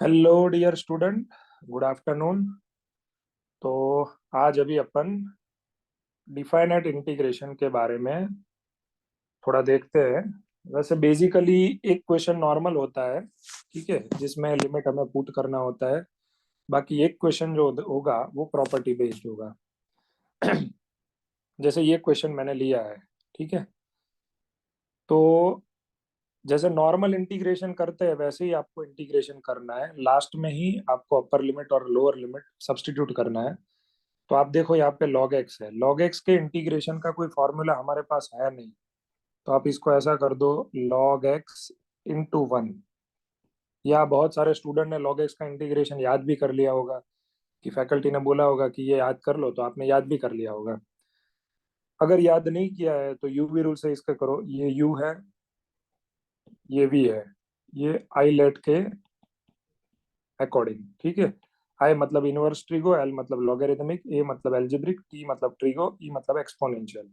Hello dear student, good afternoon. तो आज अभी अपन डिफाइनाइट इंटीग्रेशन के बारे में थोड़ा देखते हैं। वैसे बेसिकली एक क्वेश्चन नॉर्मल होता है, ठीक है, जिसमें लिमिट हमें पुट करना होता है। बाकी एक क्वेश्चन जो होगा वो प्रॉपर्टी बेस्ड होगा। जैसे ये क्वेश्चन मैंने लिया है, ठीक है। तो जैसे नॉर्मल इंटीग्रेशन करते हैं वैसे ही आपको इंटीग्रेशन करना है। लास्ट में ही आपको अपर लिमिट और लोअर लिमिट सब्स्टिट्यूट करना है। तो आप देखो यहाँ पे log x है। log x के इंटीग्रेशन का कोई फॉर्मूला हमारे पास है नहीं, तो आप इसको ऐसा कर दो, log x इंटू वन। या बहुत सारे स्टूडेंट ने log x का इंटीग्रेशन याद भी कर लिया होगा, कि फैकल्टी ने बोला होगा कि ये याद कर लो, तो आपने याद भी कर लिया होगा। अगर याद नहीं किया है तो यू वी रूल से इसका करो। ये u है, ये v है, ये आई लेट के अकॉर्डिंग, ठीक है। आई मतलब इनवर्स ट्रिगो, एल मतलब लॉगरिथमिक, ए मतलब एल्जेब्रिक, टी मतलब ट्रिगो, ई मतलब एक्सपोनेंशियल।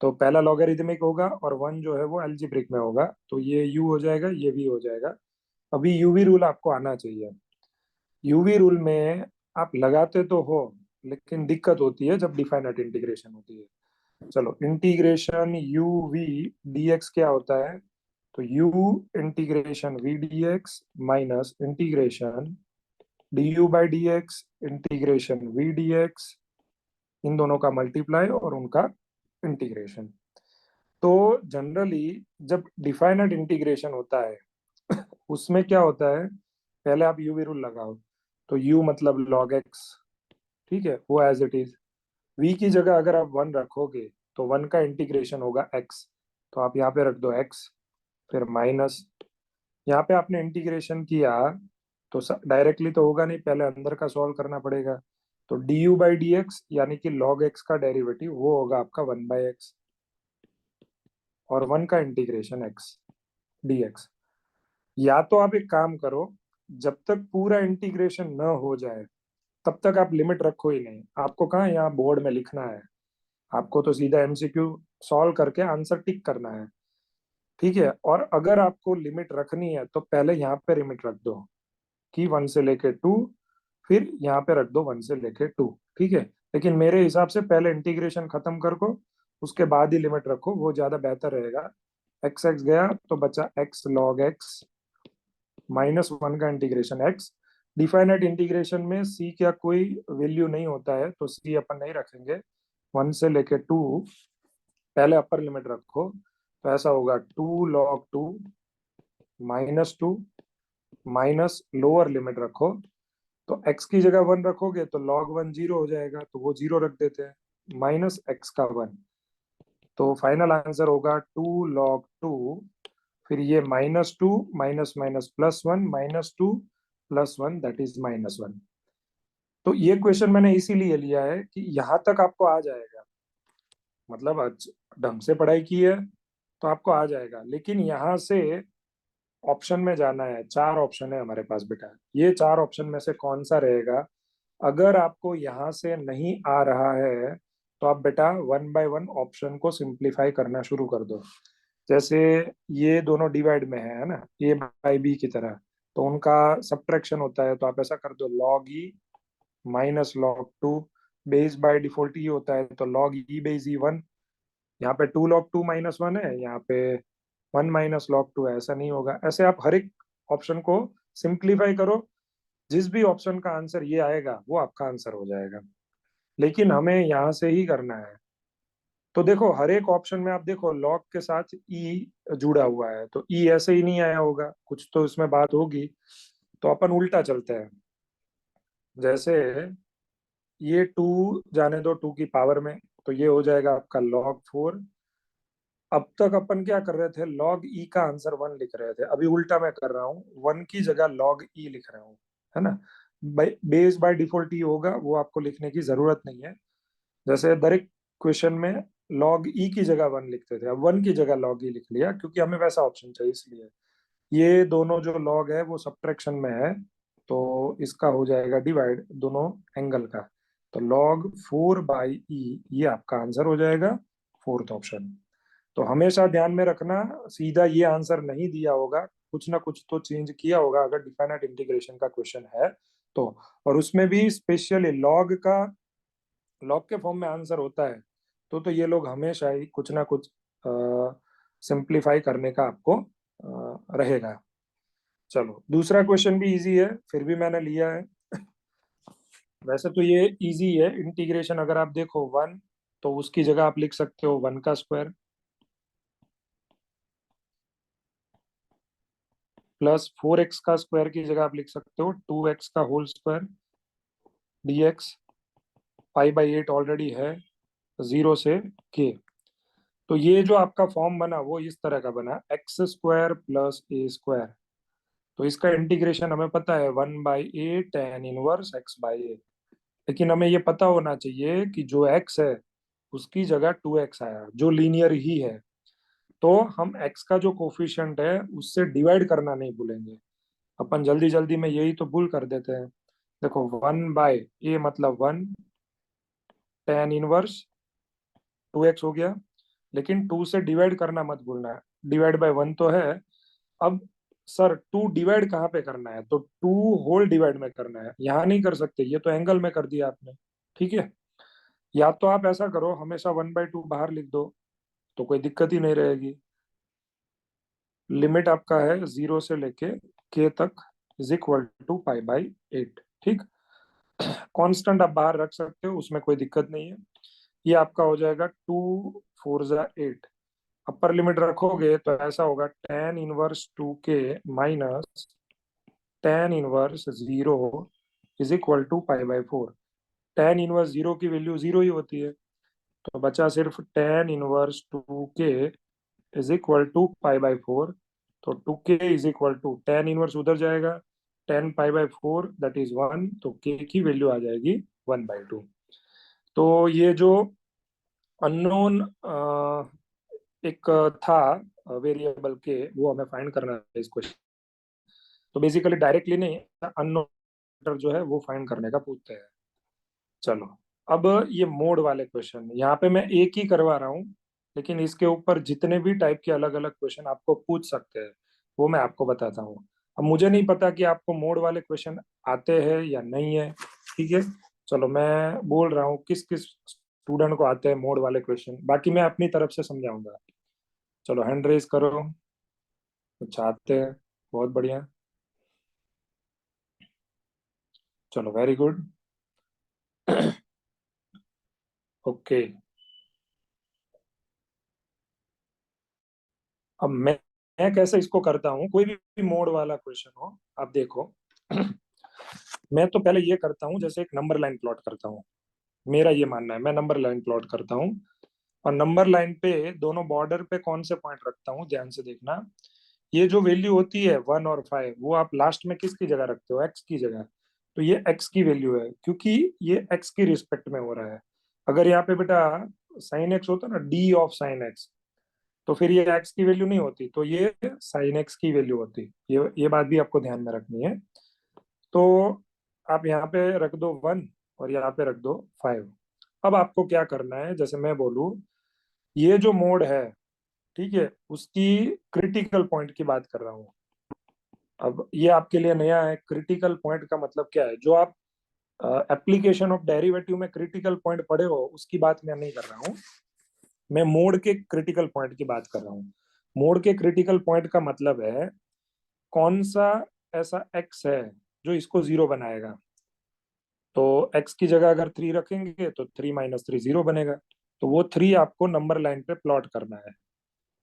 तो पहला लॉगरिथमिक होगा और वन जो है वो एल्जेब्रिक में होगा, तो ये u हो जाएगा, ये v हो जाएगा। अभी यूवी रूल आपको आना चाहिए। यूवी रूल में आप लगाते तो हो, लेकिन दिक्कत होती है जब डिफाइनाइट इंटीग्रेशन होती है। चलो, integration U V D X क्या होता है? तो u integration V D X minus integration D U by D X integration V D X, इन दोनों का मल्टीप्लाई और उनका इंटीग्रेशन। तो जनरली जब डिफाइनाइट इंटीग्रेशन होता है उसमें क्या होता है, पहले आप यूवी रूल लगाओ। तो u मतलब log x, ठीक है, वो एज इट इज। v की जगह अगर आप वन रखोगे तो वन का इंटीग्रेशन होगा x, तो आप यहाँ पे रख दो x, फिर माइनस। यहाँ पे आपने इंटीग्रेशन किया तो डायरेक्टली तो होगा नहीं, पहले अंदर का सॉल्व करना पड़ेगा। तो D U by D x यानी कि log x का डेरिवेटिव वो होगा आपका वन बाई एक्स, और वन का इंटीग्रेशन x डी एक्स। या तो आप एक काम करो, जब तक पूरा इंटीग्रेशन न हो जाए तब तक आप लिमिट रखो ही नहीं। आपको कहाँ यहाँ बोर्ड में लिखना है, आपको तो सीधा एमसीक्यू सॉल्व करके आंसर टिक करना है, ठीक है। और अगर आपको लिमिट रखनी है तो पहले यहाँ पे लिमिट रख दो कि वन से लेके टू, फिर यहाँ पे रख दो वन से लेके टू, ठीक है। लेकिन मेरे हिसाब से पहले इंटीग्रेशन खत्म कर को, उसके बाद ही लिमिट रखो, वो ज्यादा बेहतर रहेगा। एक्स एक्स गया तो बचा x log x minus one का इंटीग्रेशन एक्स। डिफाइनाइट इंटीग्रेशन में सी का कोई वैल्यू नहीं होता है, तो सी अपन नहीं रखेंगे। वन से लेके टू, पहले अपर लिमिट रखो, तो ऐसा होगा two log two minus two, minus lower limit रखो। तो x की जगह वन रखोगे तो log वन जीरो हो जाएगा, तो वो जीरो रख देते हैं, माइनस x का वन। तो फाइनल आंसर होगा टू लॉग टू, फिर ये minus two minus minus plus one, minus two plus one, that is minus one. तो ये क्वेश्चन मैंने इसीलिए लिया है कि यहाँ तक आपको आ जाएगा, मतलब ढंग से पढ़ाई की है तो आपको आ जाएगा। लेकिन यहाँ से ऑप्शन में जाना है, चार ऑप्शन है हमारे पास बेटा, ये चार ऑप्शन में से कौन सा रहेगा? अगर आपको यहाँ से नहीं आ रहा है तो आप बेटा वन बाय वन ऑप्शन को सिंप्लीफाई करना शुरू कर दो। जैसे ये दोनों डिवाइड में है ना, ए बाई बी की तरह, तो उनका सब्ट्रैक्शन होता है, तो आप ऐसा कर दो log E minus log two. Base by default E होता है, तो log E base E one. यहाँ पे two log two minus one है, यहाँ पे वन माइनस लॉग टू है, ऐसा नहीं होगा। ऐसे आप हर एक ऑप्शन को सिंप्लीफाई करो, जिस भी ऑप्शन का आंसर ये आएगा वो आपका आंसर हो जाएगा। लेकिन हमें यहाँ से ही करना है। तो देखो, हर एक ऑप्शन में आप देखो लॉग के साथ ई जुड़ा हुआ है, तो ई ऐसे ही नहीं आया होगा, कुछ तो इसमें बात होगी। तो अपन उल्टा चलते हैं। जैसे ये टू जाने दो टू की पावर में, तो ये हो जाएगा आपका लॉग फोर। अब तक अपन क्या कर रहे थे, लॉग ई का आंसर वन लिख रहे थे, अभी उल्टा मैं कर रहा हूँ, वन की जगह लॉग ई लिख रहा हूँ, है ना। बेस बाय डिफॉल्ट ई होगा, वो आपको लिखने की जरूरत नहीं है। जैसे दर एक क्वेश्चन में लॉग ई की जगह वन लिखते थे, अब वन की जगह लॉग ई लिख लिया, क्योंकि हमें वैसा ऑप्शन चाहिए इसलिए। ये दोनों जो लॉग है वो सब्ट्रैक्शन में है, तो इसका हो जाएगा डिवाइड दोनों एंगल का। तो लॉग फोर बाई ई, ये आपका आंसर हो जाएगा, फोर्थ ऑप्शन। तो हमेशा ध्यान में रखना, सीधा ये आंसर नहीं दिया होगा, कुछ ना कुछ तो चेंज किया होगा अगर डिफाइनाइट इंटीग्रेशन का क्वेश्चन है तो। और उसमें भी स्पेशली लॉग के फॉर्म में आंसर होता है तो ये लोग हमेशा ही कुछ ना कुछ सिंप्लीफाई करने का आपको रहेगा। चलो दूसरा क्वेश्चन भी इजी है, फिर भी मैंने लिया है। वैसे तो ये इजी है इंटीग्रेशन, अगर आप देखो वन तो उसकी जगह आप लिख सकते हो वन का स्क्वायर, प्लस 4x का स्क्वायर की जगह आप लिख सकते हो 2x का whole square dx, pi by 8 already है, जीरो से के। तो ये जो आपका फॉर्म बना वो इस तरह का बना, X square plus A square. तो इसका इंटीग्रेशन हमें पता है 1/a tan inverse x by A. लेकिन हमें ये पता होना चाहिए कि जो x है उसकी जगह 2x आया जो लीनियर ही है। तो हम x का जो कोफिशिएंट है उससे डिवाइड करना नहीं भूलेंगे। अपन जल्दी जल्दी में यही तो भूल कर देते हैं। देखो 1/a मतलब 1 tan इनवर्स 2x हो गया, लेकिन 2 से डिवाइड करना मत भूलना, डिवाइड बाय 1 तो है। अब सर 2 डिवाइड कहाँ पे करना है, तो 2 होल डिवाइड में करना है, यहाँ नहीं कर सकते, ये तो एंगल में कर दिया आपने। ठीक है, या तो आप ऐसा करो हमेशा 1/2 बाहर लिख दो तो कोई दिक्कत ही नहीं रहेगी। लिमिट आपका है जीरो से लेके के तक is equal to pi by 8। ठीक, कांस्टेंट आप बाहर रख सकते हो, उसमें कोई दिक्कत नहीं है। ये आपका हो जाएगा 2 4 8। अपर लिमिट रखोगे तो ऐसा होगा tan inverse 2k minus tan inverse zero is equal to pi by 4। tan inverse zero की वैल्यू जीरो ही होती है, तो बचा सिर्फ tan inverse 2k is equal to pi by 4। तो 2k is equal to tan inverse उधर जाएगा, tan pi by 4 that is 1, तो k की वैल्यू आ जाएगी 1/2। तो ये जो अननोन एक था वेरिएबल के, वो हमें फाइंड करना है इस क्वेश्चन। तो बेसिकली डायरेक्टली नहीं, अननोन जो है वो फाइंड करने का पूछते हैं। चलो अब ये मोड वाले क्वेश्चन, यहाँ पे मैं एक ही करवा रहा हूँ, लेकिन इसके ऊपर जितने भी टाइप के अलग अलग क्वेश्चन आपको पूछ सकते हैं वो मैं आपको बताता हूँ। अब मुझे नहीं पता कि आपको मोड वाले क्वेश्चन आते हैं या नहीं है। ठीक है, चलो मैं बोल रहा हूँ किस किस स्टूडेंट को आते हैं मोड वाले क्वेश्चन, बाकी मैं अपनी तरफ से समझाऊंगा। चलो हैंड रेज करो, कुछ आते हैं, बहुत बढ़िया। चलो वेरी गुड। ओके, अब मैं कैसे इसको करता हूँ, कोई भी मोड वाला क्वेश्चन हो आप देखो। मैं तो पहले ये करता हूँ, जैसे एक नंबर लाइन प्लॉट करता हूँ। मेरा ये मानना है, मैं नंबर लाइन प्लॉट करता हूँ और नंबर लाइन पे दोनों बॉर्डर पे कौन से पॉइंट रखता हूँ, ध्यान से देखना। ये जो वैल्यू होती है 1 और 5, वो आप लास्ट में किसकी जगह रखते हो, एक्स की जगह। तो ये एक्स की वैल्यू है क्योंकि ये एक्स की रिस्पेक्ट में हो रहा है। अगर यहाँ पे बेटा साइन एक्स होता ना, डी ऑफ साइन एक्स, तो फिर ये एक्स की वैल्यू नहीं होती, तो ये साइन एक्स की वैल्यू होती। ये बात भी आपको ध्यान में रखनी है। तो आप यहाँ पे रख दो 1 और यहाँ पे रख दो 5। अब आपको क्या करना है, जैसे मैं बोलूँ ये जो मोड है, ठीक है, उसकी क्रिटिकल पॉइंट की बात कर रहा हूँ। अब ये आपके लिए नया है, क्रिटिकल पॉइंट का मतलब क्या है, जो आप एप्लीकेशन ऑफ डेरिवेटिव में क्रिटिकल पॉइंट पढ़े हो उसकी बात मैं नहीं कर रहा हूँ। मैं मोड के क्रिटिकल पॉइंट की बात कर रहा हूँ। मोड के क्रिटिकल पॉइंट का मतलब है कौन सा ऐसा एक्स है जो इसको जीरो बनाएगा। तो एक्स की जगह अगर 3 रखेंगे तो 3 - 3 जीरो बनेगा। तो वो 3 आपको नंबर लाइन पे प्लॉट करना है।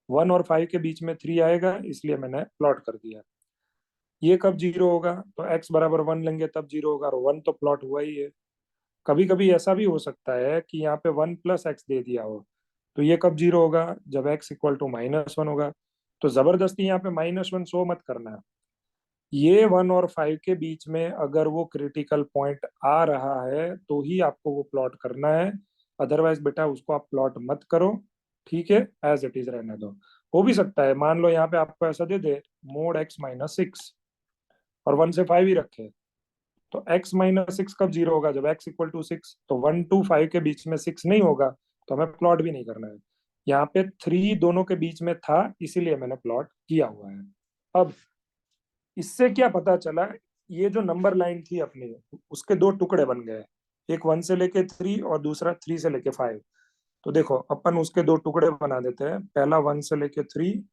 1 और 5 के बीच में 3 आएगा, इसलिए मैंने प्लॉट कर दिया। ये कब जीरो होगा, तो एक्स बराबर 1 लेंगे तब जीरो होगा, और 1 तो प्लॉट हुआ ही है। कभी कभी ऐसा भी हो सकता है कि यहाँ पे 1 + x दे दिया हो, तो ये कब जीरो होगा, जब x इक्वल टू -1 होगा। तो जबरदस्ती यहाँ पे -1 शो मत करना। ये 1 और 5 के बीच में अगर वो क्रिटिकल पॉइंट आ रहा है तो ही आपको वो प्लॉट करना है, अदरवाइज बेटा उसको आप प्लॉट मत करो। ठीक है, एज इट इज रहने दो। हो भी सकता है मान लो यहाँ पे आपको ऐसा दे दे मोड x - 6 और 1 से 5 ही रखे, तो x - 6 कब जीरो होगा, जब x इक्वल टू 6। तो 1 to 5 के बीच में 6 नहीं होगा, तो हमें प्लॉट भी नहीं करना है। यहाँ पे 3 दोनों के बीच में था, इसीलिए मैंने प्लॉट किया हुआ है। अब इससे क्या पता चला, ये जो नंबर लाइन थी अपनी, उसके दो टुकड़े बन गए, एक 1 से लेके 3 और दूसरा 3 से लेके 5। तो देखो अपन उसके दो टुकड़े बना देते हैं, पहला 1 से लेके 3,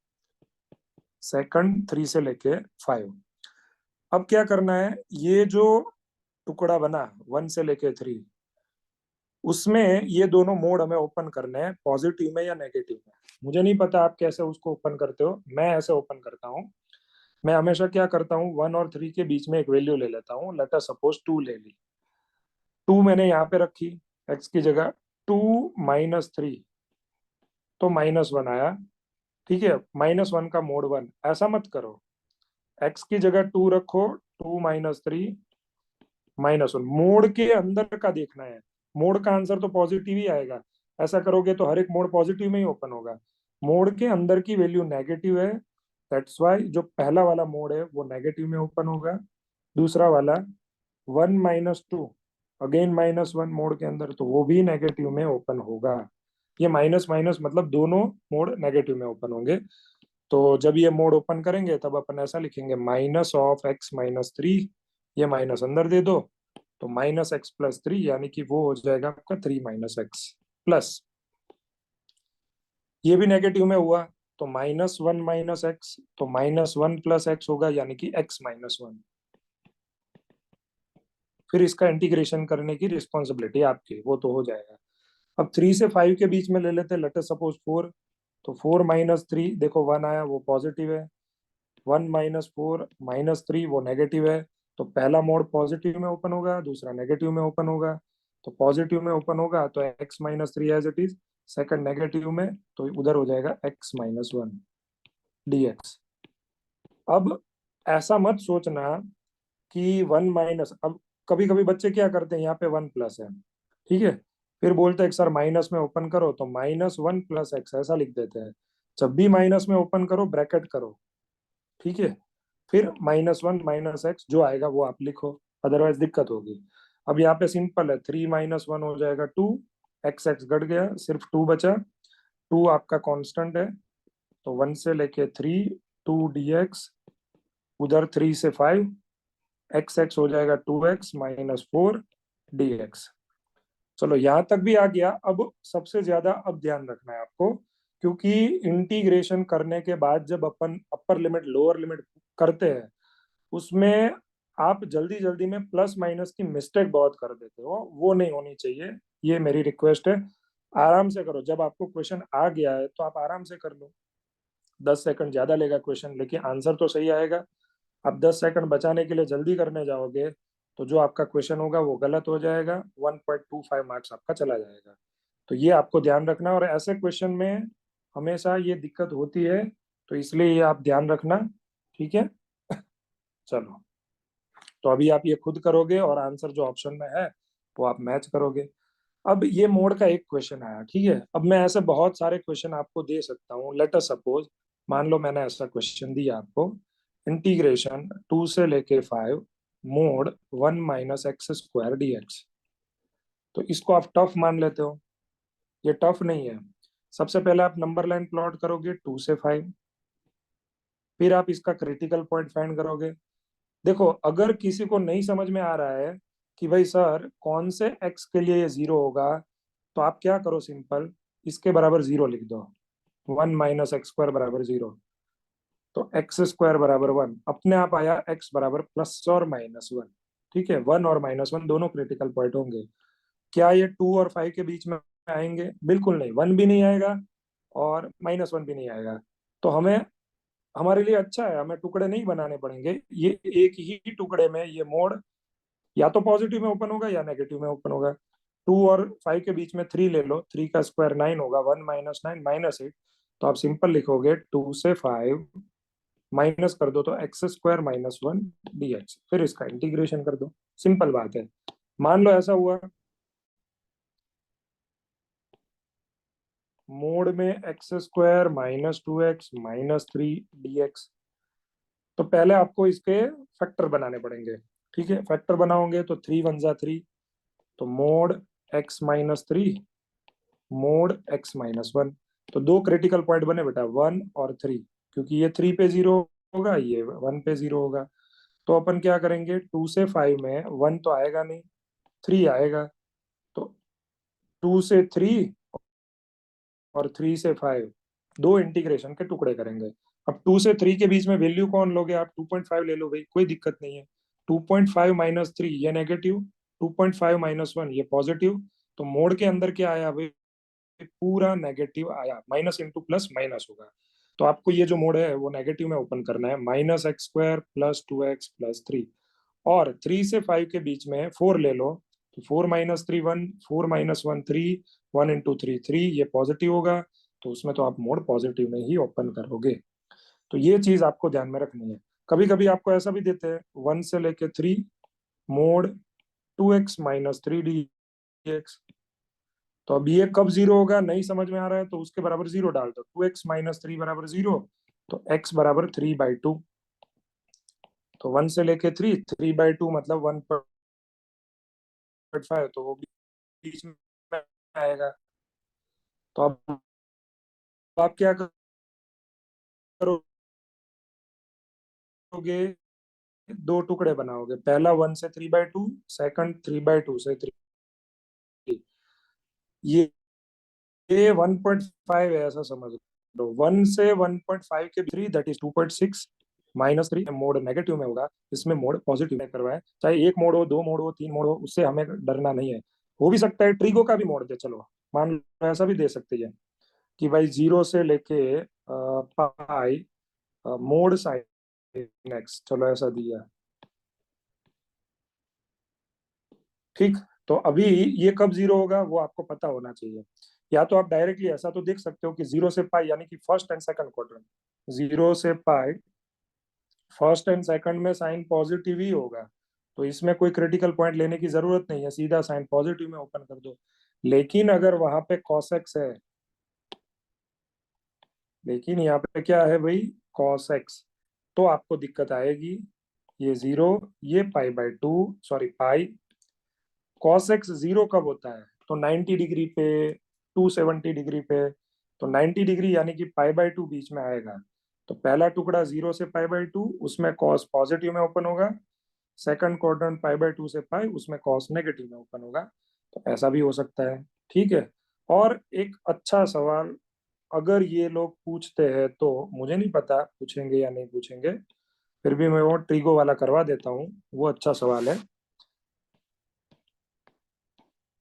सेकंड 3 से लेके 5। अब क्या करना है, ये जो टुकड़ा बना 1 से लेके 3, उसमें ये दोनों मोड हमें ओपन करने हैं, पॉजिटिव में या नेगेटिव में। मुझे नहीं पता आप कैसे उसको ओपन करते हो, मैं ऐसे ओपन करता हूँ। मैं हमेशा क्या करता हूँ, 1 और 3 के बीच में एक वैल्यू ले लेता हूँ, लेट अस सपोज 2 ले ली। 2 मैंने यहाँ पे रखी x की जगह, 2 - 3 तो -1 आया। ठीक है, -1 का मोड 1, ऐसा मत करो, x की जगह 2 रखो, 2 - 3 -1, मोड के अंदर का देखना है। मोड का आंसर तो पॉजिटिव ही आएगा, ऐसा करोगे तो हर एक मोड पॉजिटिव में ही ओपन होगा। मोड के अंदर की वैल्यू नेगेटिव है, दैट्स वाई जो पहला वाला मोड है वो नेगेटिव में ओपन होगा। दूसरा वाला 1 - 2, अगेन -1 मोड के अंदर, तो वो भी नेगेटिव में ओपन होगा। ये माइनस माइनस मतलब दोनों मोड नेगेटिव में ओपन होंगे। तो जब ये मोड ओपन करेंगे तब अपन ऐसा लिखेंगे, -(x - 3), ये माइनस अंदर दे दो, तो -(x+3), यानी कि वो हो जाएगा आपका 3 - x प्लस, ये भी नेगेटिव में हुआ, तो -1 - x, तो -1 + x होगा, यानी कि x-1। फिर इसका इंटीग्रेशन करने की रिस्पॉन्सिबिलिटी आपकी, वो तो हो जाएगा। अब 3 से 5 के बीच में ले लेते हैं, लेट अस सपोज 4, तो 4 - 3, देखो 1 आया, वो पॉजिटिव है। 1 - 4 - 3 वो नेगेटिव है। तो पहला मोड पॉजिटिव में ओपन होगा, दूसरा नेगेटिव में ओपन होगा। तो पॉजिटिव में ओपन होगा तो x - 3 as it is, second negative में तो उधर हो जाएगा x-1 dx। अब ऐसा मत सोचना कि 1 माइनस, अब कभी कभी बच्चे क्या करते हैं, यहाँ पे 1 प्लस है, ठीक है, फिर बोलते हैं सर माइनस में ओपन करो, तो -1 + x ऐसा लिख देते हैं। जब भी माइनस में ओपन करो ब्रैकेट करो, ठीक है, फिर -1 - x जो आएगा वो आप लिखो, अदरवाइज दिक्कत होगी। अब यहाँ पे सिंपल है, 3 - 1 हो जाएगा 2, x घट गया, सिर्फ 2 बचा। 2 आपका कांस्टेंट है, तो 1 से लेके 3, 2 dx, उधर 3 से 5, x हो जाएगा 2x - 4 dx। चलो यहाँ तक भी आ गया। अब सबसे ज्यादा अब ध्यान रखना है आपको, क्योंकि इंटीग्रेशन करने के बाद जब अपन अपर लिमिट लोअर लिमिट करते हैं, उसमें आप जल्दी जल्दी में प्लस माइनस की मिस्टेक बहुत कर देते हो, वो नहीं होनी चाहिए। ये मेरी रिक्वेस्ट है, आराम से करो। जब आपको क्वेश्चन आ गया है तो आप आराम से कर लो, 10 सेकंड ज्यादा लेगा क्वेश्चन, लेकिन आंसर तो सही आएगा। आप 10 सेकंड बचाने के लिए जल्दी करने जाओगे तो जो आपका क्वेश्चन होगा वो गलत हो जाएगा, 1.25 मार्क्स आपका चला जाएगा। तो ये आपको ध्यान रखना, और ऐसे क्वेश्चन में हमेशा ये दिक्कत होती है, तो इसलिए ये आप ध्यान रखना, ठीक है। चलो, तो अभी आप ये खुद करोगे और आंसर जो ऑप्शन में है वो आप मैच करोगे। अब ये मोड का एक क्वेश्चन आया, ठीक है, अब मैं ऐसे बहुत सारे क्वेश्चन आपको दे सकता हूँ। लेट अस सपोज, मान लो मैंने ऐसा क्वेश्चन दिया आपको, इंटीग्रेशन 2 से लेके 5 मोड 1 - x² dx। तो इसको आप टफ मान लेते हो, ये टफ नहीं है। सबसे पहले आप नंबर लाइन प्लॉट करोगे 2 से 5, फिर आप इसका क्रिटिकल पॉइंट फाइंड करोगे। देखो, अगर किसी को नहीं समझ में आ रहा है कि भाई सर कौन से x के लिए ये 0 होगा, तो आप क्या करो, सिंपल इसके बराबर 0 लिख दो, 1 - x² बराबर 0। तो x² बराबर 1, अपने आप आया x बराबर +और -1। ठीक है, 1 और -1 दोनों क्रिटिकल पॉइंट होंगे। क्या ये 2 और 5 के बीच में आएंगे? बिल्कुल नहीं, 1 भी नहीं आएगा और -1 भी नहीं आएगा। तो हमें, हमारे लिए अच्छा है, हमें टुकड़े नहीं बनाने पड़ेंगे, ये एक ही टुकड़े में ये मोड या तो पॉजिटिव में ओपन होगा या नेगेटिव में ओपन होगा। 2 और 5 के बीच में 3 ले लो, 3 का स्क्वायर 9 होगा, 1 - 9 -8। तो आप सिंपल लिखोगे 2 से 5 माइनस कर दो तो x² - 1 dx, फिर इसका इंटीग्रेशन कर दो, सिंपल बात है। मान लो ऐसा हुआ, मोड में x² - 2x - 3 dx। तो पहले आपको इसके फैक्टर बनाने पड़ेंगे, ठीक है। फैक्टर बनाओगे तो 3 × 1 = 3, तो मोड x - 3 मोड x - 1। तो दो क्रिटिकल पॉइंट बने बेटा, 1 और 3, क्योंकि ये 3 पे 0 होगा, ये 1 पे 0 होगा। तो अपन क्या करेंगे, 2 से 5 में 1 तो आएगा नहीं, 3 आएगा। तो 2 से 3 और 3 से 5, दो इंटीग्रेशन के टुकड़े करेंगे। अब 2 से 3 के बीच में वैल्यू कौन लोगे आप, 2.5 ले लो भाई, कोई दिक्कत नहीं है। 2.5 - 3 ये नेगेटिव, 2.5 - 1 ये पॉजिटिव। तो मोड के अंदर क्या आया भाई, पूरा नेगेटिव आया, माइनस इंटू प्लस माइनस होगा। तो आपको ये जो मोड है वो नेगेटिव में ओपन करना है, -x² + 2x + 3। और 3 से 5 के बीच में 4 ले लो, तो 4 - 3 1, 4 - 1 3, 1 × 3 3, ये पॉजिटिव होगा। तो उसमें तो आप मोड पॉजिटिव में ही ओपन करोगे। तो ये चीज आपको ध्यान में रखनी है। कभी कभी आपको ऐसा भी देते हैं, 1 से लेके 3, मोड 2x - 3 dx। तो अब ये कब 0 होगा, नहीं समझ में आ रहा है तो उसके बराबर 0 डाल दो, 2x - 3 बराबर 0। तो x बराबर 3/2। तो 1 से लेके 3, 3/2 मतलब 1.5, तो वो बीच में आएगा। तो अब आप क्या करोगे, दो टुकड़े बनाओगे, पहला 1 से 3/2, सेकंड 3/2 से 3। ये 1.5 है ऐसा समझ लो, 1 से 1.5 के 3, दैट इज 2.6 -3। मोड नेगेटिव में होगा, इसमें मोड पॉजिटिव में करवाए, चाहे एक मोड हो, दो मोड हो, तीन मोड हो, उससे हमें डरना नहीं है। हो भी सकता है ट्रिगो का भी मोड दे, चलो मान लो ऐसा भी दे सकते हैं कि भाई 0 से लेके पाई, मोड साइन एक्स, चलो ऐसा दिया, ठीक। तो अभी ये कब 0 होगा वो आपको पता होना चाहिए। या तो आप डायरेक्टली ऐसा तो देख सकते हो कि 0 से पाई यानी कि फर्स्ट एंड सेकंड क्वाड्रेंट, 0 से पाई फर्स्ट एंड सेकंड में साइन पॉजिटिव ही होगा। तो इसमें कोई क्रिटिकल पॉइंट लेने की जरूरत नहीं है, सीधा साइन पॉजिटिव में ओपन कर दो। लेकिन अगर वहां पे cos x है, लेकिन यहाँ पे क्या है भाई, cos x, तो आपको दिक्कत आएगी। ये 0, ये पाई/2, सॉरी पाई। cos x 0 कब होता है, तो 90 डिग्री पे, 270 डिग्री पे। तो 90 डिग्री यानी कि पाई/2 बीच में आएगा। तो पहला टुकड़ा 0 से पाई/2, उसमें cos पॉजिटिव में ओपन होगा। सेकंड क्वाड्रेंट पाई/2 से पाई, उसमें cos नेगेटिव में ओपन होगा। तो ऐसा भी हो सकता है, ठीक है। और एक अच्छा सवाल अगर ये लोग पूछते हैं, तो मुझे नहीं पता पूछेंगे या नहीं पूछेंगे, फिर भी मैं वो ट्रिगो वाला करवा देता हूँ। वो अच्छा सवाल है,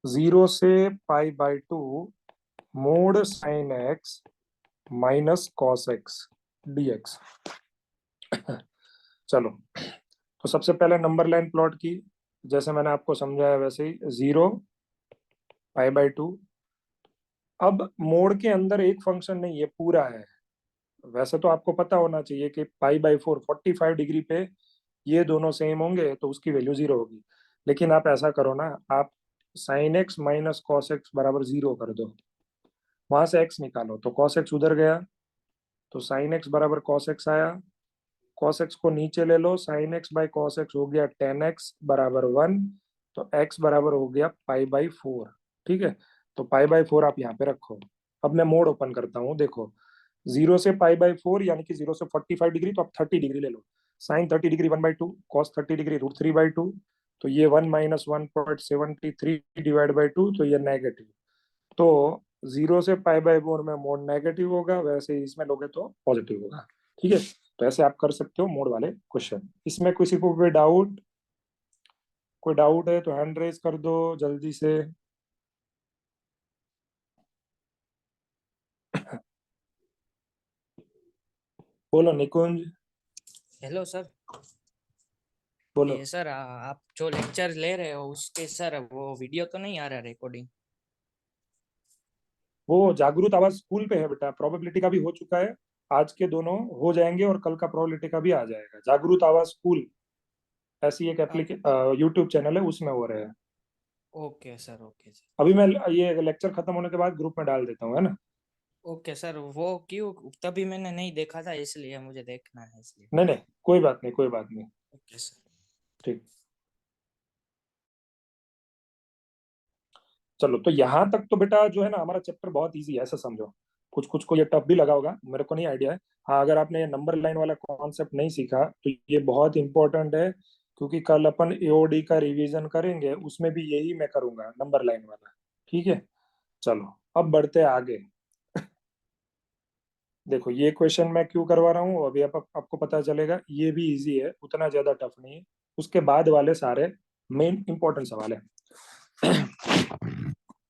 0 से पाई/2, mod sine X minus cos X dx। चलो, तो सबसे पहले नंबर लाइन प्लॉट की, जैसे मैंने आपको समझाया वैसे ही, 0 पाई/2। अब मोड के अंदर एक फंक्शन नहीं, ये पूरा है। वैसे तो आपको पता होना चाहिए कि पाई/4 45 डिग्री पे ये दोनों सेम होंगे, तो उसकी वैल्यू 0 होगी। लेकिन आप ऐसा करो ना, आप sign X minus cos x बराबर 0 कर दो, वहां से एक्स निकालो, तो कॉस एक्स उधर गया, तो साइन एक्स बराबर कॉस एक्स आया। कॉस एक्स को नीचे ले लो, sine X by cos X हो गया tan x बराबर 1। तो x बराबर हो गया पाई/4, ठीक है। तो पाई/4 आप यहाँ पे रखो। अब मैं मोड ओपन करता हूँ, देखो 0 से पाई/4 यानी कि 0 से 45 डिग्री, तो आप 30 डिग्री ले लो। Sine 30 degree 1/2, cos 30 degree √3/2। तो ये 1 - 1.73 डिवाइड/2, तो ये नेगेटिव। तो 0 से पाई/4 में मोड नेगेटिव होगा, वैसे ही इसमें लोगे तो पॉजिटिव होगा, ठीक है। तो ऐसे आप कर सकते हो मोड वाले क्वेश्चन। इसमें किसी को कोई डाउट है तो हैंड रेज कर दो जल्दी से। बोलो निकुंज, हेलो सर। बोलो। ये सर आप जो लेक्चर ले रहे हो उसके सर वो वीडियो तो नहीं आ रहा रिकॉर्डिंग? वो जागरूक आवाज स्कूल पे है बेटा, प्रोबेबिलिटी का भी हो चुका है, आज के दोनों हो जाएंगे और कल का प्रोबेबिलिटी का भी आ जाएगा। जागरूक आवाज स्कूल ऐसी एक आप एप्लीकेशन यूट्यूब चैनल है, उसमें हो रहे हैं। Okay sir, okay sir. अभी मैं ये लेक्चर खत्म होने के बाद ग्रुप में डाल देता हूँ, है ना। ओके सर, वो क्यों तभी मैंने नहीं देखा था, इसलिए मुझे देखना है इसलिए। नहीं नहीं, कोई बात नहीं, कोई बात नहीं, ओके सर। ठीक। चलो, तो यहाँ तक तो बेटा जो है ना, हमारा चैप्टर बहुत इजी है, ऐसा समझो। कुछ कुछ को ये टफ भी लगा होगा, मेरे को नहीं आइडिया है। हाँ, अगर आपने ये नंबर लाइन वाला कॉन्सेप्ट नहीं सीखा तो ये बहुत इंपॉर्टेंट है, क्योंकि कल अपन एओडी का रिवीजन करेंगे, उसमें भी यही मैं करूंगा, नंबर लाइन वाला। ठीक है, चलो अब बढ़ते हैं आगे। देखो ये क्वेश्चन मैं क्यों करवा रहा हूँ अभी आपको पता चलेगा, ये भी इजी है, उतना ज्यादा टफ नहीं है। उसके बाद वाले सारे मेन इंपॉर्टेंट सवाल है।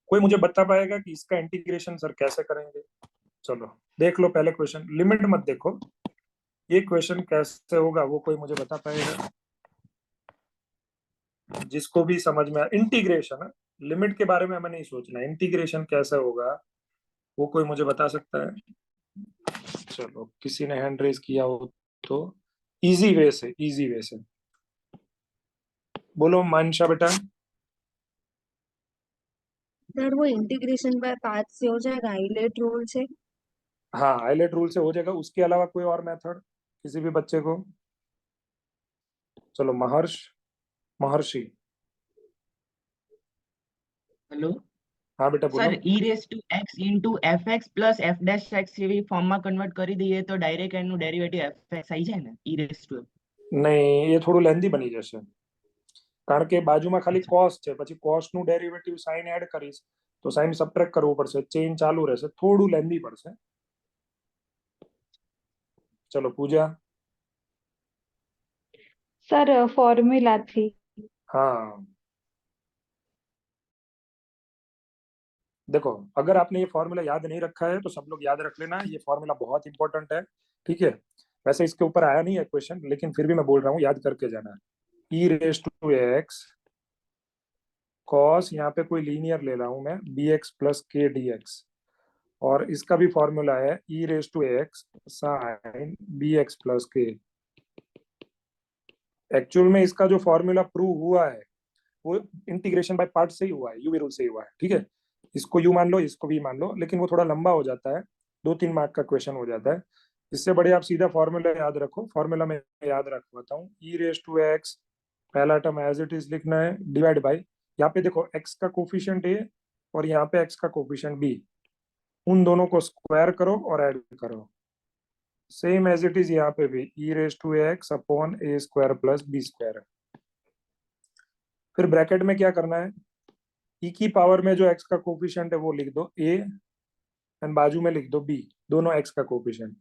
कोई मुझे बता पाएगा कि इसका इंटीग्रेशन सर कैसे करेंगे? चलो देख लो पहले क्वेश्चन, लिमिट मत देखो, ये क्वेश्चन कैसे होगा वो कोई मुझे बता पाएगा? जिसको भी समझ में इंटीग्रेशन, लिमिट के बारे में हमें नहीं सोचना, इंटीग्रेशन कैसे होगा वो कोई मुझे बता सकता है? चलो किसी ने हैंड रेज किया हो तो इजी वे से, इजी वे से बोलो मानशा बेटा। सर वो इंटीग्रेशन बाय पार्ट से हो जाएगा, आइलेट रूल से। हाँ हाईलाइट रूल से हो जाएगा, उसके अलावा कोई और मेथड किसी भी बच्चे को? चलो महर्षि। हेलो हाँ बेटा बोलो। Sir e raise to x into F x plus F dash x જેવી ફોર્મમાં કન્વર્ટ કરી દઈએ તો ડાયરેક્ટ એનું ડેરિવેટિવ એફ એક્સ આવી જાય ને ઈ રેસ ટુ नहीं, ये थोड़ું લેન્ધી બની જશે, કારણ કે બાજુમાં ખાલી અચ્છા કોસ છે, પછી કોસ નું ડેરિવેટિવ સાइन એડ કરીશ તો સાइन સબટ્રેક્ટ કરવું પડશે, ચેઇન ચાલુ રહેશે, થોડું લેન્ધી પડશે। चलो पूजा। सर फॉर्मूला थी। हाँ देखो, अगर आपने ये फॉर्मूला याद नहीं रखा है तो सब लोग याद रख लेना, ये फॉर्मूला बहुत इंपॉर्टेंट है। ठीक है, वैसे इसके ऊपर आया नहीं है क्वेश्चन, लेकिन फिर भी मैं बोल रहा हूँ याद करके जाना। E raise to X cos, यहाँ पे कोई लीनियर ले रहा हूं मैं, B X plus K D X, और इसका भी फॉर्मूला है E raise to X sine B X plus K. Actual में इसका जो फॉर्मूला प्रूव हुआ है वो इंटीग्रेशन बाय पार्ट से ही हुआ है, यूवी रूल से ही हुआ है। ठीक है, इसको यू मान लो, इसको भी मान लो, लेकिन वो थोड़ा लंबा हो जाता है, 2-3 मार्क का क्वेश्चन हो जाता है। इससे बढ़िया आप सीधा फॉर्मूला याद रखो, फॉर्मूला में याद रखवाता हूँ, ई रेस टू एक्स पहला टर्म एज इट इज लिखना है, डिवाइड बाय, यहाँ पे देखो एक्स का कोफिशिएंट ए और यहाँ पे एक्स का कोफिशिएंट बी, उन दोनों को स्क्वायर करो और ऐड करो, सेम एज इट इज यहाँ पे भी, E raise to X upon A square plus B square. फिर ब्रैकेट में क्या करना है, ई की पावर में जो एक्स का कोफिशिएंट है वो लिख दो ए, एंड बाजू में लिख दो बी, दोनों एक्स का कोफिशिएंट।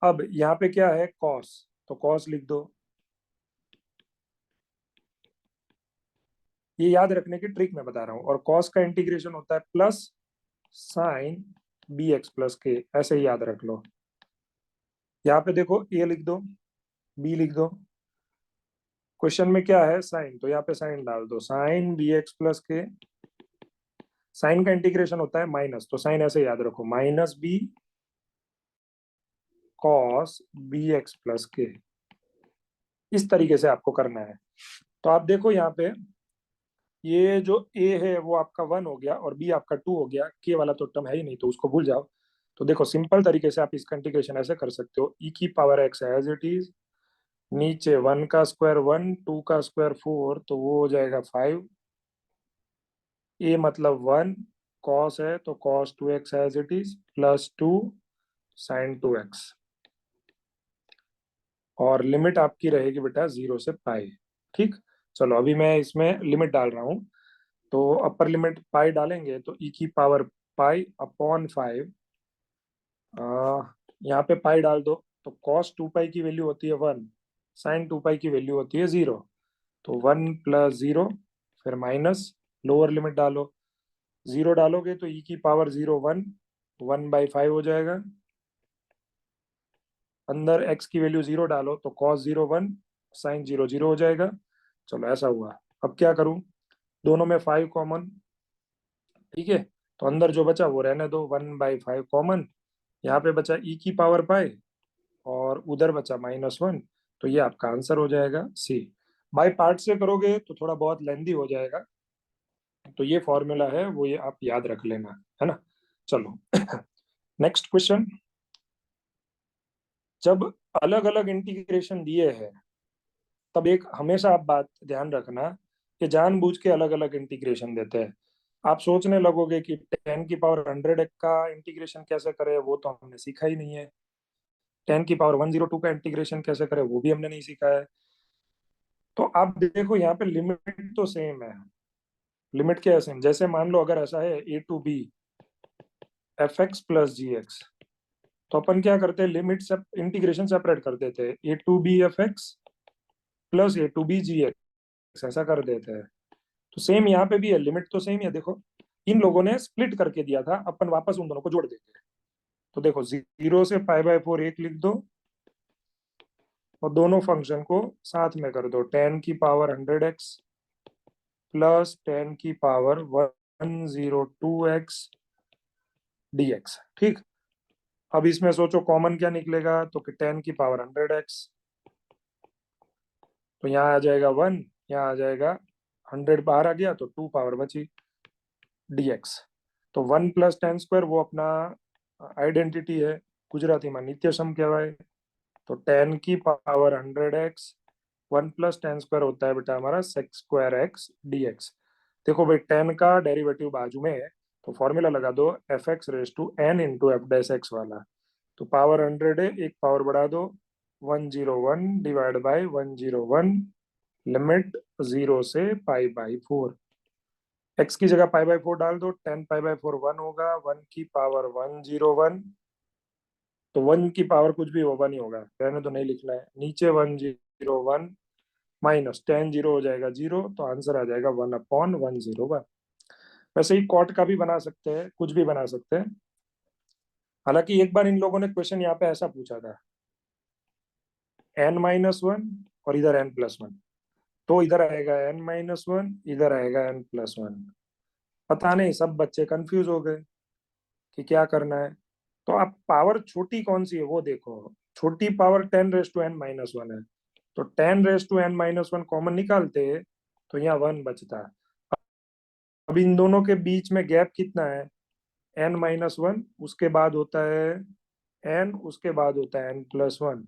अब यहाँ पे क्या है कॉस, तो कॉस लिख दो। ये याद रखने की ट्रिक मैं बता रहा हूँ, और कॉस का इंटीग्रेशन होता है plus sine B X plus K, ऐसे ही याद रख लो। यहाँ पे देखो ए लिख दो, बी लिख दो, क्वेश्चन में क्या है साइन, तो यहाँ पे साइन डाल दो, sine B X plus K, sine का इंटीग्रेशन होता है माइनस, तो साइन ऐसे याद रखो, minus B cos B X plus K. इस तरीके से आपको करना है। तो आप देखो यहाँ पे ये जो ए है वो आपका 1 हो गया और बी आपका 2 हो गया, के वाला तो टर्म है ही नहीं तो उसको भूल जाओ। तो देखो सिंपल तरीके से आप इसका इंटीग्रेशन ऐसे कर सकते हो, ई की power X as it is, नीचे 1 का स्क्वायर 1, 2 का स्क्वायर 4, तो वो हो जाएगा 5, ए मतलब 1, कॉस है तो cos 2x as it is plus 2 sine 2x, और लिमिट आपकी रहेगी बेटा 0 से पाई। ठीक, चलो अभी मैं इसमें लिमिट डाल रहा हूँ, तो अपर लिमिट पाई डालेंगे तो ई की पावर पाई अपॉन 5, यहाँ पे पाई डाल दो तो कॉस 2 पाई की वैल्यू होती है 1, साइन 2 पाई की वैल्यू होती है 0, तो 1 प्लस 0, फिर माइनस, लोअर लिमिट डालो, 0 डालोगे तो ई की पावर 0 1, 1/5 हो जाएगा, अंदर x की वैल्यू 0 डालो तो cos 0 1, साइन 0 0 हो जाएगा। चलो ऐसा हुआ, अब क्या करूं, दोनों में 5 कॉमन, ठीक है, तो अंदर जो बचा वो रहने दो, 1/5 कॉमन, यहाँ पे बचा ई की पावर पाई और उधर बचा -1, तो ये आपका आंसर हो जाएगा सी। बाय पार्ट से करोगे तो थोड़ा बहुत लेंदी हो जाएगा, तो ये फॉर्मूला है वो ये आप याद रख लेना, है ना। चलो नेक्स्ट क्वेश्चन, जब अलग अलग इंटीग्रेशन दिए हैं तब एक हमेशा आप बात ध्यान रखना कि जानबूझ के अलग अलग इंटीग्रेशन देते हैं। आप सोचने लगोगे कि 10⁻100 का इंटीग्रेशन कैसे करें, वो तो हमने सीखा ही नहीं है। 10⁻102 का इंटीग्रेशन कैसे करें, वो भी हमने नहीं सीखा है। तो आप देखो यहाँ पे लिमिट तो सेम है। लिमिट क्या है सेम? जैसे मान लो अगर ऐसा है a to b fx plus gx, तो अपन क्या करते हैं, लिमिट से इंटीग्रेशन सेपरेट कर देते हैं, a to b fx plus a to b gx, ऐसा कर देते हैं। तो सेम यहाँ पे भी है, लिमिट तो सेम है। देखो इन लोगों ने स्प्लिट करके दिया था, अपन वापस उन दोनों को जोड़ देते हैं। तो देखो 0 से π/4 एक लिख दो और दोनों फंक्शन को साथ में कर दो, 10⁻100x प्लस 10⁻102x dx। ठीक, अब इसमें सोचो कॉमन क्या निकलेगा, तो कि 10⁻100x, तो यहाँ आ जाएगा 1, यहाँ आ जाएगा 100 बाहर आ गया तो 2 पावर बची dx। तो 1 + 10² वो अपना आइडेंटिटी है, गुजराती में नित्य सम कहवाए। तो 10⁻100x 1 + 10² होता है बेटा हमारा sec²x dx। देखो भाई 10 का डेरिवेटिव बाजू में है, तो फॉर्मूला लगा दो fx⁻n × f'(x) वाला। तो पावर 100 है, एक पावर बढ़ा दो, 101 डिवाइड बाय 101, लिमिट 0 से π/4। x की जगह π/4 डाल दो, 10 π/4 1 होगा, 1 की पावर 101, तो 1 की पावर कुछ भी होगा नहीं होगा, रहने तो नहीं लिखना है, नीचे 101 माइनस 10 0 हो जाएगा 0, तो आंसर आ जाएगा 1/101। वैसे ही कॉट का भी बना सकते हैं, कुछ भी बना सकते हैं। हालांकि एक बार इन लोगों ने क्वेश्चन यहाँ पे ऐसा पूछा था, n-1 और इधर n+1, तो इधर आएगा n-1, इधर आएगा n+1। पता नहीं सब बच्चे कंफ्यूज हो गए कि क्या करना है। तो आप पावर छोटी कौन सी है वो देखो, छोटी पावर 10⁻n-1 है, तो 10⁻n-1 कॉमन निकालते तो यहाँ 1 बचता। अब इन दोनों के बीच में गैप कितना है, n-1, उसके बाद होता है n, उसके बाद होता है n+1,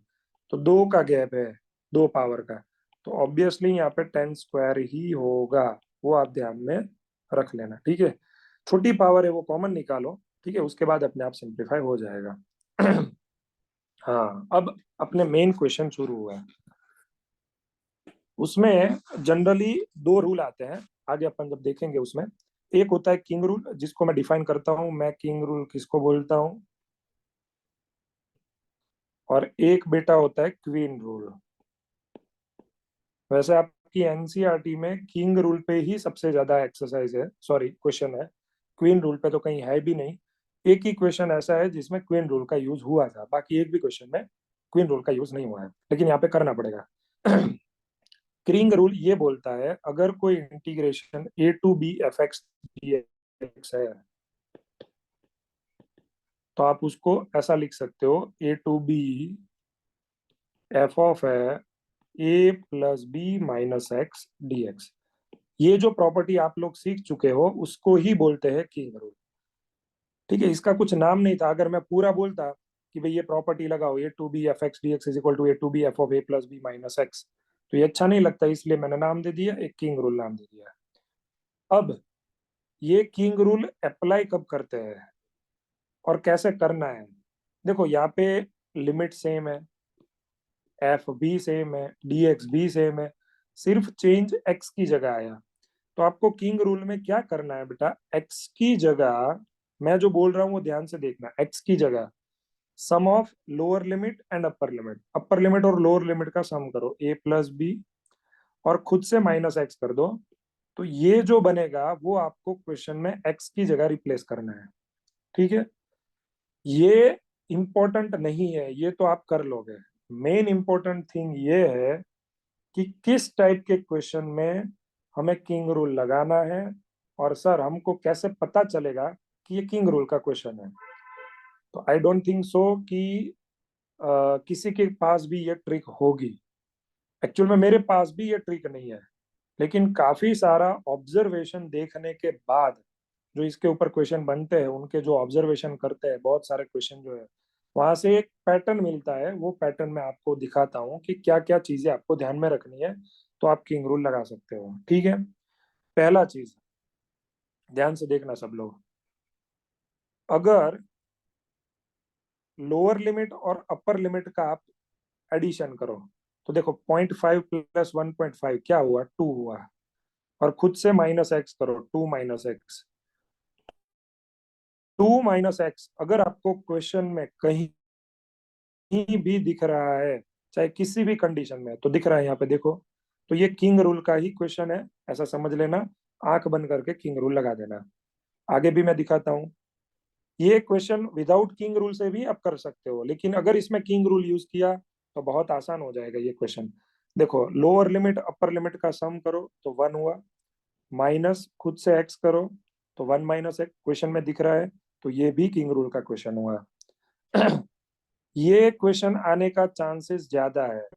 तो 2 का गैप है, 2 पावर का, तो ऑब्वियसली यहाँ पे 10² ही होगा, वो आप ध्यान में रख लेना। ठीक है, छोटी पावर है वो कॉमन निकालो, ठीक है, उसके बाद अपने आप सिंप्लीफाई हो जाएगा। हाँ, अब अपने मेन क्वेश्चन शुरू हुआ है। उसमें जनरली 2 रूल आते हैं, आगे अपन जब देखेंगे उसमें। एक होता है किंग रूल, जिसको मैं डिफाइन करता हूं, मैं किंग रूल किसको बोलता हूं, और एक बेटा होता है क्वीन रूल। वैसे आपकी एनसीईआरटी में किंग रूल पे ही सबसे ज्यादा एक्सरसाइज है, सॉरी क्वेश्चन है, क्वीन रूल पे तो कहीं है भी नहीं। एक ही क्वेश्चन ऐसा है जिसमें क्वीन रूल का यूज हुआ था, बाकी एक भी क्वेश्चन में क्वीन रूल का यूज नहीं हुआ है, लेकिन यहाँ पे करना पड़ेगा। किंग रूल ये बोलता है अगर कोई integration a to b fx dx है, तो आप उसको ऐसा लिख सकते हो, a to b f of है a प्लस बी माइनस x dx। ये जो प्रॉपर्टी आप लोग सीख चुके हो उसको ही बोलते हैं किंग रूल। ठीक है, इसका कुछ नाम नहीं था, अगर मैं पूरा बोलता कि भाई ये प्रॉपर्टी लगाओ a to b fx dx is equal to a to b f of a plus बी माइनस x, तो ये अच्छा नहीं लगता, इसलिए मैंने नाम दे दिया, एक किंग रूल नाम दे दिया। अब ये किंग रूल अप्लाई कब करते हैं और कैसे करना है, देखो यहाँ पे लिमिट सेम है, एफ भी सेम है, dx भी सेम है, सिर्फ चेंज x की जगह आया। तो आपको किंग रूल में क्या करना है बेटा, x की जगह, मैं जो बोल रहा हूँ वो ध्यान से देखना, x की जगह sum of lower limit and upper limit, upper limit और लोअर लिमिट का सम करो a प्लस बी, और खुद से माइनस x कर दो, तो ये जो बनेगा वो आपको क्वेश्चन में x की जगह रिप्लेस करना है। ठीक है, ये इंपॉर्टेंट नहीं है, ये तो आप कर लोगे। मेन इंपॉर्टेंट थिंग ये है कि किस टाइप के क्वेश्चन में हमें किंग रूल लगाना है, और सर हमको कैसे पता चलेगा कि ये किंग रूल का क्वेश्चन है। तो आई डोंट थिंक सो कि किसी के पास भी ये ट्रिक होगी। एक्चुअल में मेरे पास भी ये ट्रिक नहीं है, लेकिन काफी सारा ऑब्जर्वेशन देखने के बाद जो इसके ऊपर क्वेश्चन बनते हैं, उनके जो ऑब्जर्वेशन करते हैं, बहुत सारे क्वेश्चन जो है वहां से एक पैटर्न मिलता है, वो पैटर्न मैं आपको दिखाता हूँ कि क्या क्या चीजें आपको ध्यान में रखनी है, तो आप किंग रूल लगा सकते हो। ठीक है, पहला चीज, ध्यान से देखना सब लोग। अगर लोअर लिमिट और अपर लिमिट का आप एडिशन करो तो देखो 0.5 प्लस 1.5 क्या हुआ, 2 हुआ। और खुद से माइनस एक्स करो, 2 माइनस एक्स, 2 माइनस एक्स अगर आपको क्वेश्चन में कहीं भी दिख रहा है, चाहे किसी भी कंडीशन में, तो दिख रहा है यहाँ पे देखो, तो ये किंग रूल का ही क्वेश्चन है, ऐसा समझ लेना। आंख बंद करके किंग रूल लगा देना। आगे भी मैं दिखाता हूँ। ये क्वेश्चन विदाउट किंग रूल से भी आप कर सकते हो, लेकिन अगर इसमें किंग रूल यूज किया तो बहुत आसान हो जाएगा ये क्वेश्चन। देखो लोअर लिमिट अपर लिमिट का सम करो तो 1 हुआ, माइनस खुद से एक्स करो तो 1 माइनस एक्स क्वेश्चन में दिख रहा है, तो ये भी किंग रूल का क्वेश्चन हुआ। ये क्वेश्चन आने का चांसेस ज्यादा है,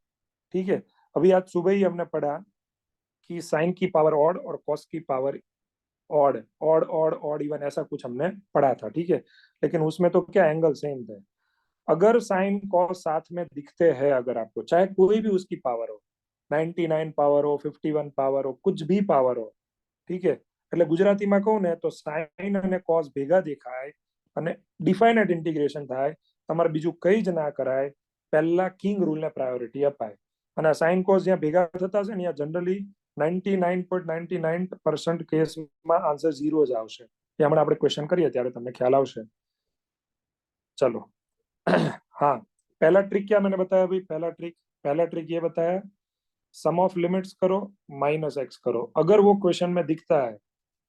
ठीक है। अभी आज सुबह ही हमने पढ़ा कि साइन की पावर ऑड और कॉस की power odd, odd odd odd even ऐसा कुछ हमने पढ़ा था, ठीक है। लेकिन उसमें तो क्या एंगल सेम थे। अगर साइन कॉस साथ में दिखते हैं, अगर आपको चाहे कोई भी उसकी पावर हो, 99 पावर हो, 51 पावर हो, कुछ भी पावर हो, ठीक है। એટલે ગુજરાતીમાં કહું ને તો સાઇન અને કોસ ભેગા દેખાય અને ડિફાઇનાઇટ ઇન્ટિગ્રેશન થાય, તમારે બીજું કઈ જ ના કરાય, પહેલા કિંગ રૂલને પ્રાયોરિટી અપાય। અને સાઇન કોસ જ્યાં ભેગા થતા હશે ને, ત્યાં જનરલી 99.99% કેસમાં આન્સર 0 જ આવશે। એ હમણાં આપણે ક્વેશ્ચન કરીએ ત્યારે તમને ખ્યાલ આવશે। चलो हाँ, पहला ट्रिक क्या मैंने बताया भाई, पहला ट्रिक ये बताया, सम ऑफ लिमिट्स करो माइनस एक्स करो, अगर वो क्वेश्चन में दिखता है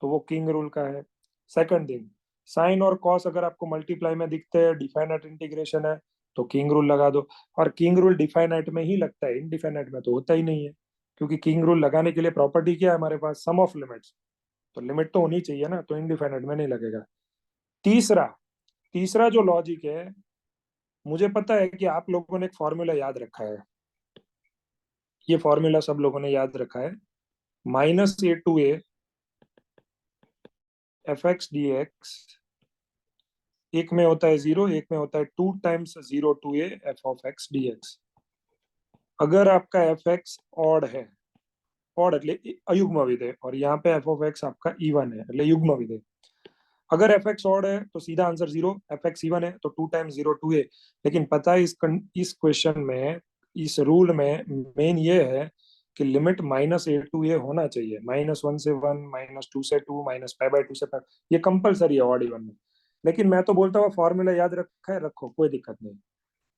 तो वो किंग रूल का है। सेकंड थिंग, साइन और कॉस अगर आपको मल्टीप्लाई में दिखते हैं, डिफाइनाइट इंटीग्रेशन है, तो किंग रूल लगा दो। और किंग रूल डिफाइनाइट में ही लगता है, इनडिफाइनाइट में तो होता ही नहीं है, क्योंकि किंग रूल लगाने के लिए प्रॉपर्टी क्या है हमारे पास, सम ऑफ लिमिट्स, तो लिमिट तो होनी चाहिए ना, तो इनडिफाइनाइट में नहीं लगेगा। तीसरा तीसरा जो लॉजिक है, मुझे पता है कि आप लोगों ने एक फॉर्मूला याद रखा है, ये फॉर्मूला सब लोगों ने याद रखा है, minus a to a f x D x, एक में होता है 0, एक में होता है 2 times 0 to a f of x D x. अगर आपका एफ एक्स ऑड है, ऑड એટલે अयुग्म विधेय, और यहाँ पे एफ ऑफ एक्स आपका इवन है એટલે युग्म विधेय। अगर एफ एक्स ऑड है तो सीधा आंसर 0, एफ एक्स इवन है तो 2 टाइम्स 0 टू ए। लेकिन पता है इस क्वेश्चन में, इस रूल में मेन ये है कि लिमिट माइनस ए टू ए होना चाहिए, -1 से 1, -2 से 2, -π/2 से 5, ये कंपलसरी है ऑड इवन में। लेकिन मैं तो बोलता हूँ फॉर्मूला याद रखा है, रखो, कोई दिक्कत नहीं।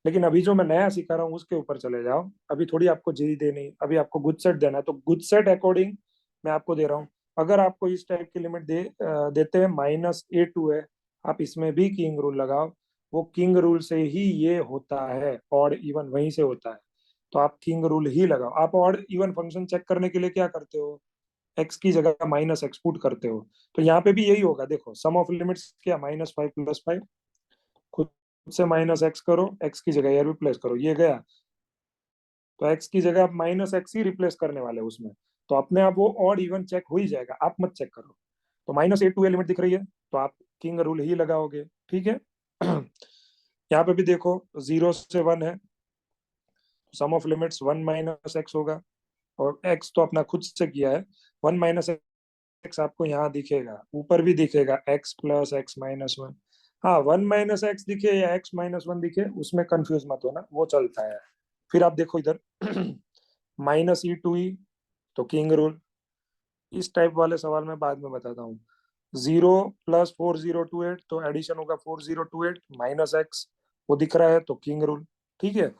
लेकिन अभी जो मैं नया सिखा रहा हूँ उसके ऊपर चले जाओ। अभी थोड़ी आपको जी देनी, अभी आपको गुड सेट देना है, तो गुड सेट अकॉर्डिंग मैं आपको दे रहा हूँ। अगर आपको इस टाइप की लिमिट देते हैं -a2 है, आप इसमें भी किंग रूल लगाओ, वो किंग रूल से ही ये होता है, ऑड इवन वहीं से होता है, तो आप किंग रूल ही लगाओ। आप ऑड इवन फंक्शन चेक करने के लिए क्या करते हो, एक्स की जगह माइनस एक्स पुट करते हो, तो यहाँ पे भी यही होगा। देखो सम ऑफ लिमिट्स क्या, -5 + 5, खुद से माइनस एक्स करो, एक्स की जगह ये रिप्लेस करो, ये गया, तो एक्स की जगह आप माइनस एक्स ही रिप्लेस करने वाले हो उसमें, तो अपने आप वो ऑड इवन चेक हो ही जाएगा, आप मत चेक करो। तो -a2 लिमिट दिख रही है तो आप किंग रूल ही लगाओगे, ठीक है। यहाँ पे भी देखो 0 से 1 है, सम ऑफ लिमिट्स 1 माइनस एक्स होगा, और एक्स तो अपना खुद से किया है, 1 माइनस एक्स आपको यहाँ दिखेगा, ऊपर भी दिखेगा x प्लस एक्स माइनस 1। हाँ, 1 माइनस एक्स दिखे या x माइनस 1 दिखे, उसमें कंफ्यूज मत होना, वो चलता है। फिर आप देखो इधर -e2e, तो किंग रूल। इस टाइप वाले सवाल में बाद में बताता हूँ। 0 + 4028, तो एडिशन होगा 4028 माइनस एक्स, वो दिख रहा है तो किंग रूल, ठीक है।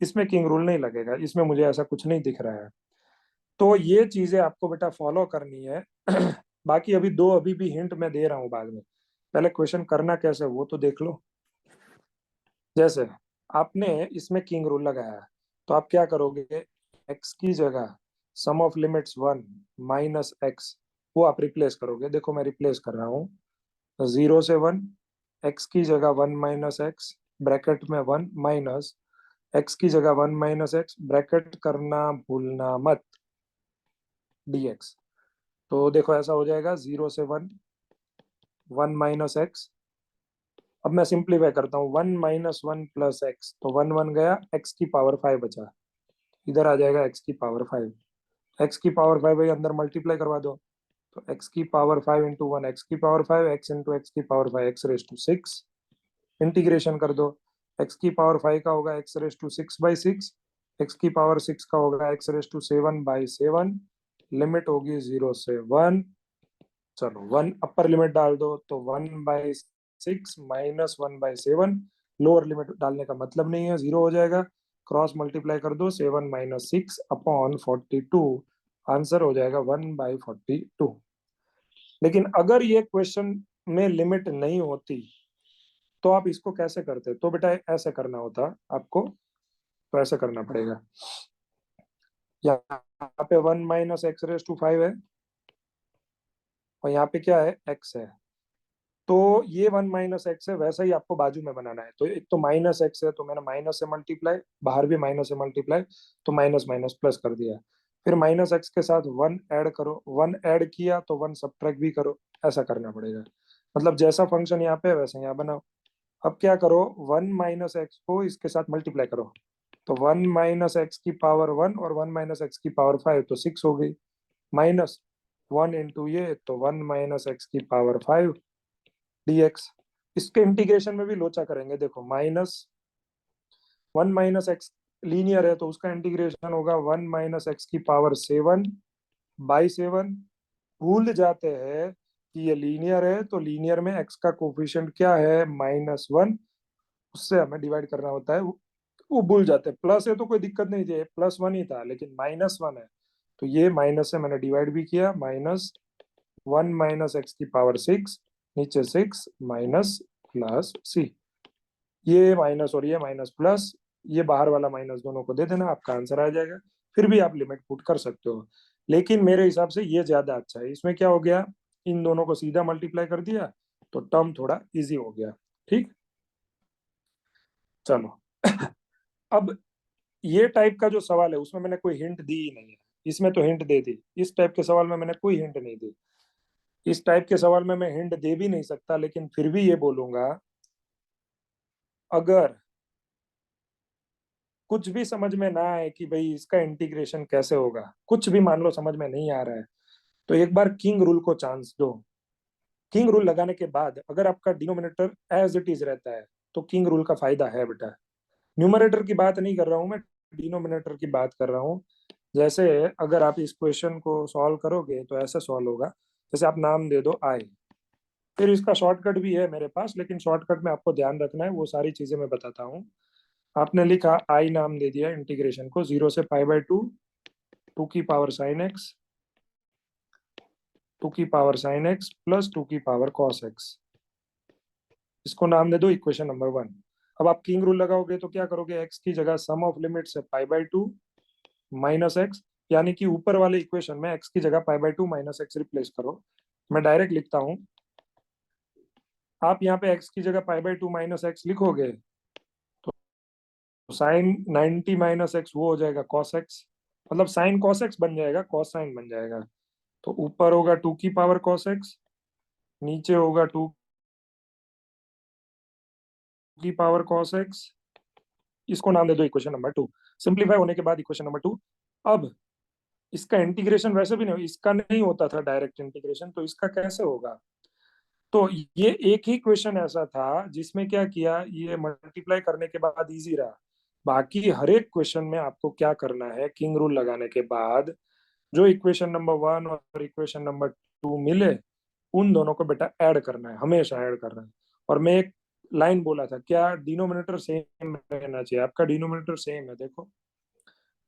इसमें किंग रूल नहीं लगेगा, इसमें मुझे ऐसा कुछ नहीं दिख रहा है। तो ये चीजें आपको बेटा फॉलो करनी है। बाकी अभी भी हिंट मैं दे रहा हूँ बाद में, पहले क्वेश्चन करना कैसे वो तो देख लो। जैसे आपने इसमें किंग रूल लगाया, तो आप क्या करोगे, एक्स की जगह sum of limits 1 minus x, वो आप रिप्लेस करोगे। देखो मैं रिप्लेस कर रहा हूँ, 0 से 1, एक्स की जगह 1 माइनस एक्स, ब्रैकेट में 1 माइनस एक्स की जगह 1 माइनस एक्स, ब्रैकेट करना भूलना मत, dx। तो देखो ऐसा हो जाएगा 0 से 1, 1 माइनस एक्स। अब मैं सिंप्लीफाई करता हूँ, 1 माइनस 1 प्लस एक्स, तो 1 1 गया, एक्स की पावर 5 बचा, इधर आ जाएगा एक्स की पावर 5, एक्स की पावर 5 भाई अंदर मल्टीप्लाई करवा दो, तो x की पावर 5 इंटू 1 x की पावर 5 x इंटू x की power 5 x raise to 6 integration कर दो। x की पावर 5 का होगा x रेस टू 6/6, x की पावर 6 का होगा x रेस टू 7/7, लिमिट होगी 0 से 1। चलो 1 अपर लिमिट डाल दो तो 1/6 माइनस 1/7, लोअर लिमिट डालने का मतलब नहीं है, 0 हो जाएगा। क्रॉस मल्टीप्लाई कर दो 7 - 6 अपॉन 42, आंसर हो जाएगा 1/42। लेकिन अगर ये क्वेश्चन में लिमिट नहीं होती तो आप इसको कैसे करते? तो बेटा ऐसे करना होता आपको, तो ऐसे करना पड़ेगा। यहाँ पे 1 - x⁵ है और यहाँ पे क्या है, x है। तो ये 1 - x है, वैसा ही आपको बाजू में बनाना है। तो एक तो -x है तो मैंने माइनस से मल्टीप्लाई, बाहर भी माइनस से मल्टीप्लाई, तो माइनस माइनस प्लस कर दिया। फिर -x के साथ 1 ऐड करो, 1 ऐड किया तो 1 सब्ट्रैक्ट भी करो, ऐसा करना पड़ेगा। मतलब जैसा फंक्शन यहाँ पे वैसे यहाँ बनाओ। अब क्या करो, 1 - x को इसके साथ मल्टीप्लाई करो, तो 1 - x की पावर 1 और 1 - x की पावर 5, तो 6 हो गई। माइनस 1 इंटू ये, तो 1 - x की पावर 5 dx। इसके इंटीग्रेशन में भी लोचा करेंगे। देखो -1 - x लीनियर है तो उसका इंटीग्रेशन होगा 1 - x की पावर 7/7। भूल जाते हैं कि ये लीनियर है, तो लीनियर में x का कोफिशिएंट क्या है, -1, उससे हमें डिवाइड करना होता है। वो भूल जाते हैं। प्लस है तो कोई दिक्कत नहीं थी, +1 ही था, लेकिन -1 है तो ये माइनस से मैंने डिवाइड भी किया। -1 - x की पावर 6, नीचे 6 माइनस प्लस c, ये माइनस और ये माइनस प्लस, ये बाहर वाला माइनस दोनों को दे देना, आपका आंसर आ जाएगा। फिर भी आप लिमिट पुट कर सकते हो, लेकिन मेरे हिसाब से ये ज्यादा अच्छा है। इसमें क्या हो गया, इन दोनों को सीधा मल्टीप्लाई कर दिया तो टर्म थोड़ा इजी हो गया। ठीक, चलो अब ये टाइप का जो सवाल है उसमें मैंने कोई हिंट दी ही नहीं है, इसमें तो हिंट दे दी। इस टाइप के सवाल में मैंने कोई हिंट नहीं दी। इस टाइप के सवाल में मैं हिंट दे भी नहीं सकता, लेकिन फिर भी ये बोलूंगा, अगर कुछ भी समझ में ना आए कि भाई इसका इंटीग्रेशन कैसे होगा, कुछ भी मान लो समझ में नहीं आ रहा है, तो एक बार किंग रूल को चांस दो। किंग रूल लगाने के बाद अगर आपका डिनोमिनेटर एज इट इज रहता है तो किंग रूल का फायदा है बेटा। न्यूमरेटर की बात नहीं कर रहा हूं मैं, डिनोमिनेटर की बात कर रहा हूँ। जैसे अगर आप इस क्वेश्चन को सॉल्व करोगे तो ऐसे सॉल्व होगा, जैसे आप नाम दे दो आई, फिर इसका शॉर्टकट भी है मेरे पास, लेकिन शॉर्टकट में आपको ध्यान रखना है, वो सारी चीजें मैं बताता हूँ। आपने लिखा आई, नाम दे दिया इंटीग्रेशन को 0 से π/2, 2 की पावर साइन एक्स, 2 की पावर साइन एक्स प्लस 2 की पावर कॉस एक्स, इसको नाम दे दो इक्वेशन नंबर 1। अब आप किंग रूल लगाओगे तो क्या करोगे, एक्स की जगह सम ऑफ लिमिट से π/2 माइनस एक्स, यानी कि ऊपर वाले इक्वेशन में एक्स की जगह π/2 माइनस एक्स रिप्लेस करो। मैं डायरेक्ट लिखता हूं, आप यहाँ पे एक्स की जगह π/2 माइनस एक्स लिखोगे तो साइन 90 माइनस एक्स वो हो जाएगा कॉस एक्स, मतलब साइन कॉस एक्स बन जाएगा, कॉस साइन बन जाएगा। तो ऊपर होगा 2 की पावर कॉस एक्स, नीचे होगा 2 की पावर कॉस एक्स, इसको नाम दे दो इक्वेशन नंबर 2। सिंप्लीफाई होने के बाद इक्वेशन नंबर 2। अब इसका इंटीग्रेशन वैसे भी नहीं, इसका नहीं होता था डायरेक्ट इंटीग्रेशन, तो इसका कैसे होगा? तो ये एक ही क्वेश्चन ऐसा था जिसमें क्या किया, ये मल्टीप्लाई करने के बाद इजी रहा। बाकी हर एक क्वेश्चन में आपको क्या करना है, किंग रूल लगाने के बाद जो इक्वेशन नंबर 1 और इक्वेशन नंबर 2 मिले, उन दोनों को बेटा ऐड करना है, हमेशा ऐड करना है। और मैं एक लाइन बोला था, क्या डिनोमिनेटर सेम रहना चाहिए, आपका डिनोमिनेटर सेम है। देखो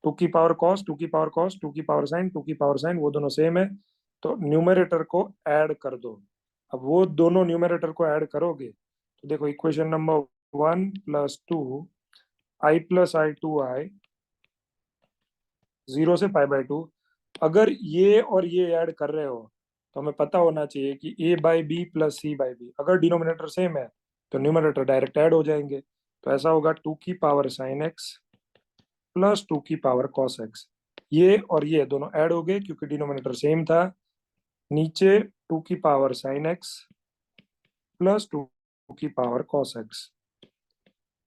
2 की पावर कॉस, 2 की पावर कॉस, 2 की पावर साइन, 2 की पावर साइन, वो दोनों सेम है, तो न्यूमरेटर को ऐड कर दो। अब वो दोनों न्यूमरेटर को ऐड करोगे तो देखो इक्वेशन नंबर 1 + 2 i + i2i 0 से π/2। अगर ये और ये ऐड कर रहे हो तो हमें पता होना चाहिए कि a/b + c/b, अगर डिनोमिनेटर सेम है तो न्यूमरेटर डायरेक्ट ऐड हो जाएंगे। तो ऐसा होगा 2 की पावर साइन एक्स प्लस 2 की पावर कॉस एक्स, ये और ये दोनों ऐड हो गए क्योंकि डिनोमिनेटर सेम था। नीचे 2 की पावर साइन एक्स प्लस 2 की पावर कॉस एक्स,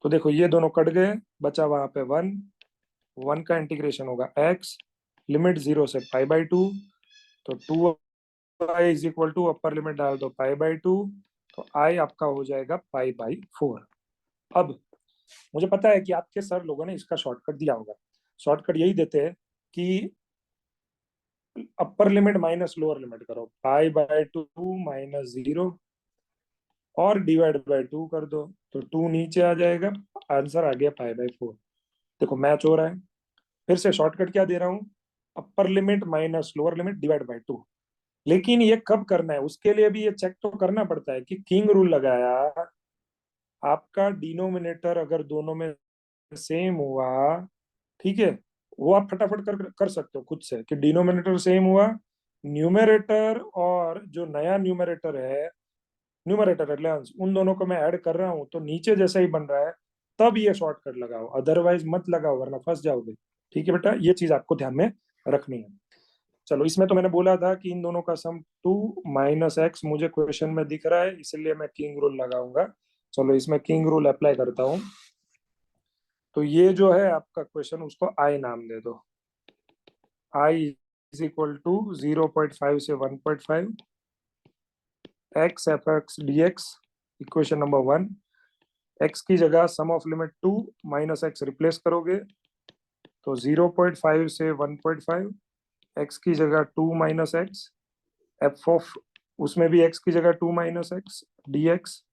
तो देखो ये दोनों कट गए, बचा वहां पे 1, 1 का इंटीग्रेशन होगा x, लिमिट 0 से π/2, तो 2 I is equal to upper limit डाल दो π/2, तो आई आपका हो जाएगा π/4। अब मुझे पता है कि आपके सर लोगों ने इसका शॉर्टकट दिया होगा। शॉर्टकट यही देते हैं कि upper limit minus lower limit करो, π/2 माइनस 0 और डिवाइड बाय 2 कर दो, तो 2 नीचे आ जाएगा, आंसर आ गया π/4। देखो मैच हो रहा है। फिर से शॉर्टकट क्या दे रहा हूँ, upper limit minus lower limit divide by 2। लेकिन ये कब करना है, उसके लिए भी ये चेक तो करना पड़ता है कि किंग रूल लगाया, आपका डिनोमिनेटर अगर दोनों में सेम हुआ, ठीक है, वो आप फटाफट कर सकते हो खुद से कि डिनोमिनेटर सेम हुआ, न्यूमरेटर और जो नया न्यूमरेटर है, न्यूमरेटर एलियंस, उन दोनों को मैं ऐड कर रहा हूँ तो नीचे जैसा ही बन रहा है, तब ये शॉर्टकट लगाओ, अदरवाइज मत लगाओ वरना फंस जाओगे। ठीक है बेटा, ये चीज आपको ध्यान में रखनी है। चलो, इसमें तो मैंने बोला था कि इन दोनों का सम 2 माइनस एक्स मुझे क्वेश्चन में दिख रहा है, इसलिए मैं किंग रूल लगाऊंगा। चलो इसमें किंग रूल अप्लाई करता हूँ। तो ये जो है आपका क्वेश्चन, उसको आई नाम दे दो। आई इज इक्वल टू 0.5 से 1.5 X F x D x, equation number 1। X की जगह sum of limit 2 minus X replace करोगे, तो 0.5 से 1.5, एक्स की जगह 2 माइनस एक्स, एफ ऑफ, उसमें भी एक्स की जगह 2 minus x D x.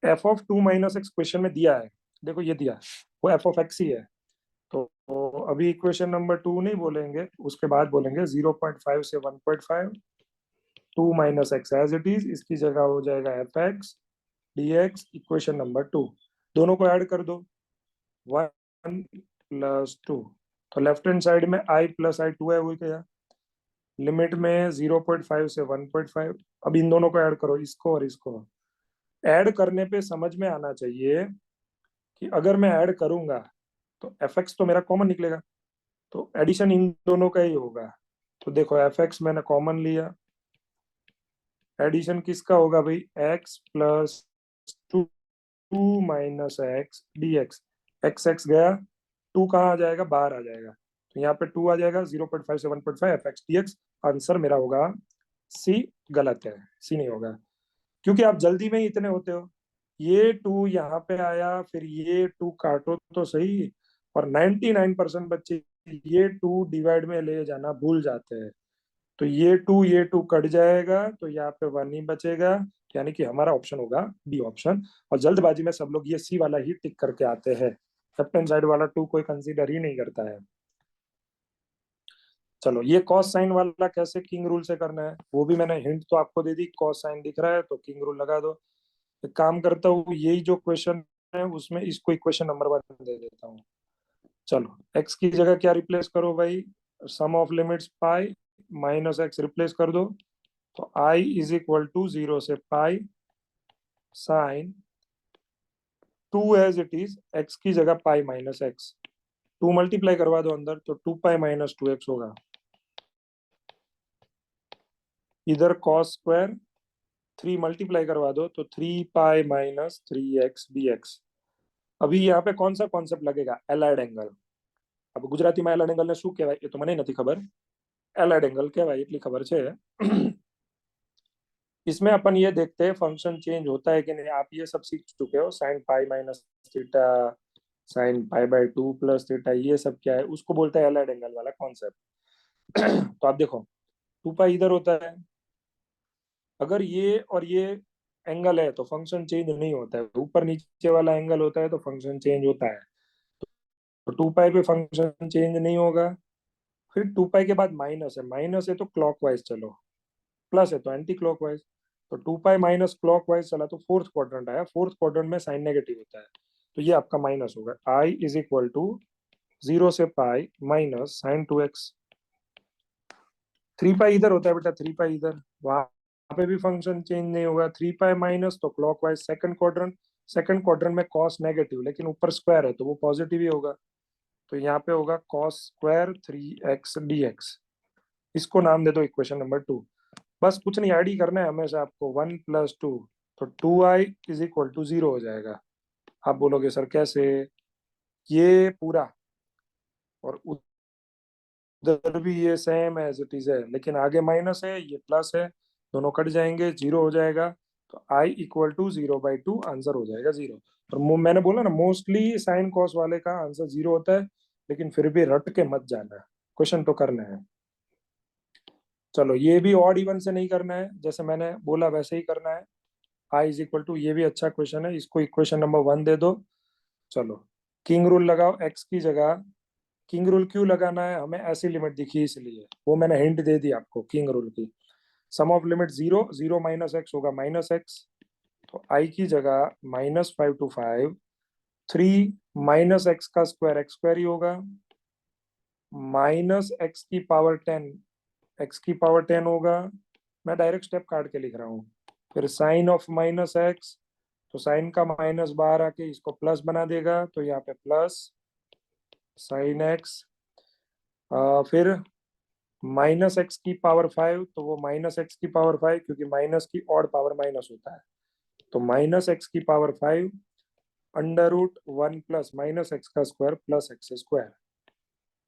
F of 2 minus X question में दिया है, देखो ये दिया है, वो एफ ऑफ एक्स ही है। तो अभी इक्वेशन नंबर 2 नहीं बोलेंगे, उसके बाद बोलेंगे 0.5 से 1.5, 2 minus x as it is, इसकी जगह हो जाएगा f x D x, equation number 2। दोनों को ऐड कर दो, 1 प्लस 2, तो लेफ्ट हैंड साइड में आई प्लस आई 2 है, वो क्या, लिमिट में 0.5 से 1.5। अब इन दोनों को ऐड करो, इसको और इसको। ऐड करने पे समझ में आना चाहिए कि अगर मैं ऐड करूंगा तो एफ एक्स तो मेरा कॉमन निकलेगा, तो एडिशन इन दोनों का ही होगा। तो देखो एफ एक्स मैंने कॉमन लिया, एडिशन किसका होगा भाई, x plus 2 minus x D x. X x गया, 2 कहाँ आ जाएगा, बाहर आ जाएगा, तो यहाँ पे 2 आ जाएगा, 0.5 से 1.5 F x D x. Answer मेरा होगा सी। गलत है, सी नहीं होगा, क्योंकि आप जल्दी में ही इतने होते हो। ये 2 यहाँ पे आया, फिर ये 2 काटो तो सही, और 99% बच्चे ये 2 डिवाइड में ले जाना भूल जाते हैं। तो ये 2 कट जाएगा, तो यहाँ पे 1 ही बचेगा, यानी कि हमारा ऑप्शन होगा बी ऑप्शन। और जल्दबाजी में सब लोग ये सी वाला ही टिक करके आते हैं, लेफ्ट हैंड साइड वाला 2 कोई कंसीडर ही नहीं करता है। चलो, ये कॉस साइन वाला कैसे किंग रूल से करना है, वो भी मैंने हिंट तो आपको दे दी, कॉस साइन दिख रहा है तो किंग रूल लगा दो। एक काम करता हूँ, यही जो क्वेश्चन है उसमें इसको इक्वेशन नंबर 1 दे देता हूँ। चलो, एक्स की जगह क्या रिप्लेस करो भाई, sum of limits pi minus X replace कर दो, तो आई इज इक्वल टू 0 से pi sine 2 as it is, X की जगह पाई माइनस एक्स, 2 मल्टीप्लाई करवा दो अंदर, तो 2 पाई माइनस 2x होगा। इधर कॉस स्क्वायर 3 मल्टीप्लाई करवा दो, तो 3 पाई माइनस 3x dx। अभी यहाँ पे कौन सा कॉन्सेप्ट लगेगा, एलाइड एंगल। अब गुजराती में एलाइड एंगल ने શું કહેવાય એ તો મને નથી ખબર, एलाइड एंगल કહેવાય એટલી खबर છે। इसमें अपन ये देखते हैं फंक्शन चेंज होता है कि नहीं। आप ये सब सीख चुके हो, sine pi minus theta, sine π/2 plus theta, ये सब क्या है, उसको बोलते हैं एलाइड एंगल वाला कॉन्सेप्ट। तो आप देखो 2 पाई इधर होता है, अगर ये और ये एंगल है तो फंक्शन चेंज नहीं होता है, ऊपर नीचे वाला एंगल होता है तो फंक्शन चेंज होता है। तो 2 पाई पे फंक्शन चेंज नहीं होगा। फिर 2 पाई के बाद माइनस है तो क्लॉकवाइज चलो, प्लस है तो एंटी क्लॉकवाइज। तो 2 पाई माइनस क्लॉकवाइज चला तो फोर्थ क्वाड्रेंट आया, फोर्थ क्वाड्रेंट में साइन नेगेटिव होता है, तो ये आपका माइनस होगा। आई इज इक्वल टू 0 से पाई माइनस साइन 2x। 3 पाई इधर होता है बेटा, 3 पाई इधर, वहां पे भी फंक्शन चेंज नहीं होगा। 3 पाई माइनस तो clockwise second quadrant, second quadrant में कॉस नेगेटिव, लेकिन ऊपर स्क्वायर है तो वो पॉजिटिव ही होगा, तो यहाँ पे होगा कॉस स्क्वायर 3x dx। इसको नाम दे दो इक्वेशन नंबर 2। बस कुछ नहीं, ऐड ही करना है हमेशा आपको, 1 प्लस 2, तो 2i इज इक्वल टू 0 हो जाएगा। आप बोलोगे सर कैसे, ये पूरा और इधर भी ये सेम एज इट इज है, लेकिन आगे माइनस है, ये प्लस है, दोनों कट जाएंगे, जीरो हो जाएगा। तो आई इक्वल टू 0/2, आंसर हो जाएगा 0। और मैंने बोला ना, मोस्टली साइन कॉस वाले का आंसर 0 होता है, लेकिन फिर भी रट के मत जाना, क्वेश्चन तो करना है। चलो, ये भी ऑड इवन से नहीं करना है, जैसे मैंने बोला वैसे ही करना है। आई इज इक्वल टू, ये भी अच्छा क्वेश्चन है, इसको इक्वेशन नंबर 1 दे दो। चलो, किंग रूल लगाओ एक्स की जगह। किंग रूल क्यों लगाना है, हमें ऐसी लिमिट दिखी इसलिए, वो मैंने हिंट दे दी आपको किंग रूल की। सम ऑफ लिमिट 0, 0 माइनस एक्स होगा माइनस एक्स, तो आई की जगह -5 to 5, 3 माइनस एक्स का स्क्वायर एक्स स्क्वायर ही होगा, माइनस एक्स की पावर 10 एक्स की पावर 10 होगा। मैं डायरेक्ट स्टेप काट के लिख रहा हूँ। फिर साइन ऑफ माइनस एक्स, तो साइन का माइनस बाहर आके इसको प्लस बना देगा, तो यहाँ पे प्लस साइन एक्स। फिर माइनस एक्स की पावर 5, तो वो माइनस एक्स की पावर 5, क्योंकि माइनस की ऑड पावर माइनस होता है, तो माइनस एक्स की पावर 5 √1 प्लस माइनस एक्स का स्क्वायर प्लस एक्स स्क्वायर।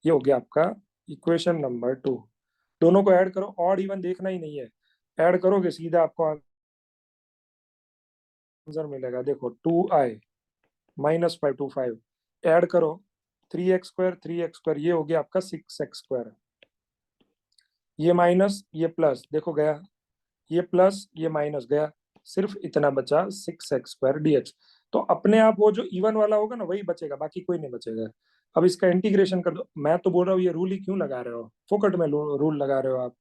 ये हो गया आपका इक्वेशन नंबर 2। दोनों को ऐड करो, ऑड इवन देखना ही नहीं है, ऐड करोगे सीधा आपको आंसर मिलेगा। देखो 2i -5 to 5 ऐड करो, 3x² 3x², ये हो गया आपका 6x²। ये माइनस ये प्लस, देखो गया, ये प्लस ये माइनस गया, सिर्फ इतना बचा 6x² dx। तो अपने आप वो जो इवन वाला होगा ना वही बचेगा, बाकी कोई नहीं बचेगा। अब इसका इंटीग्रेशन कर दो। मैं तो बोल रहा हूँ ये रूल ही क्यों लगा रहे हो, फोकट में रूल लगा रहे हो आप,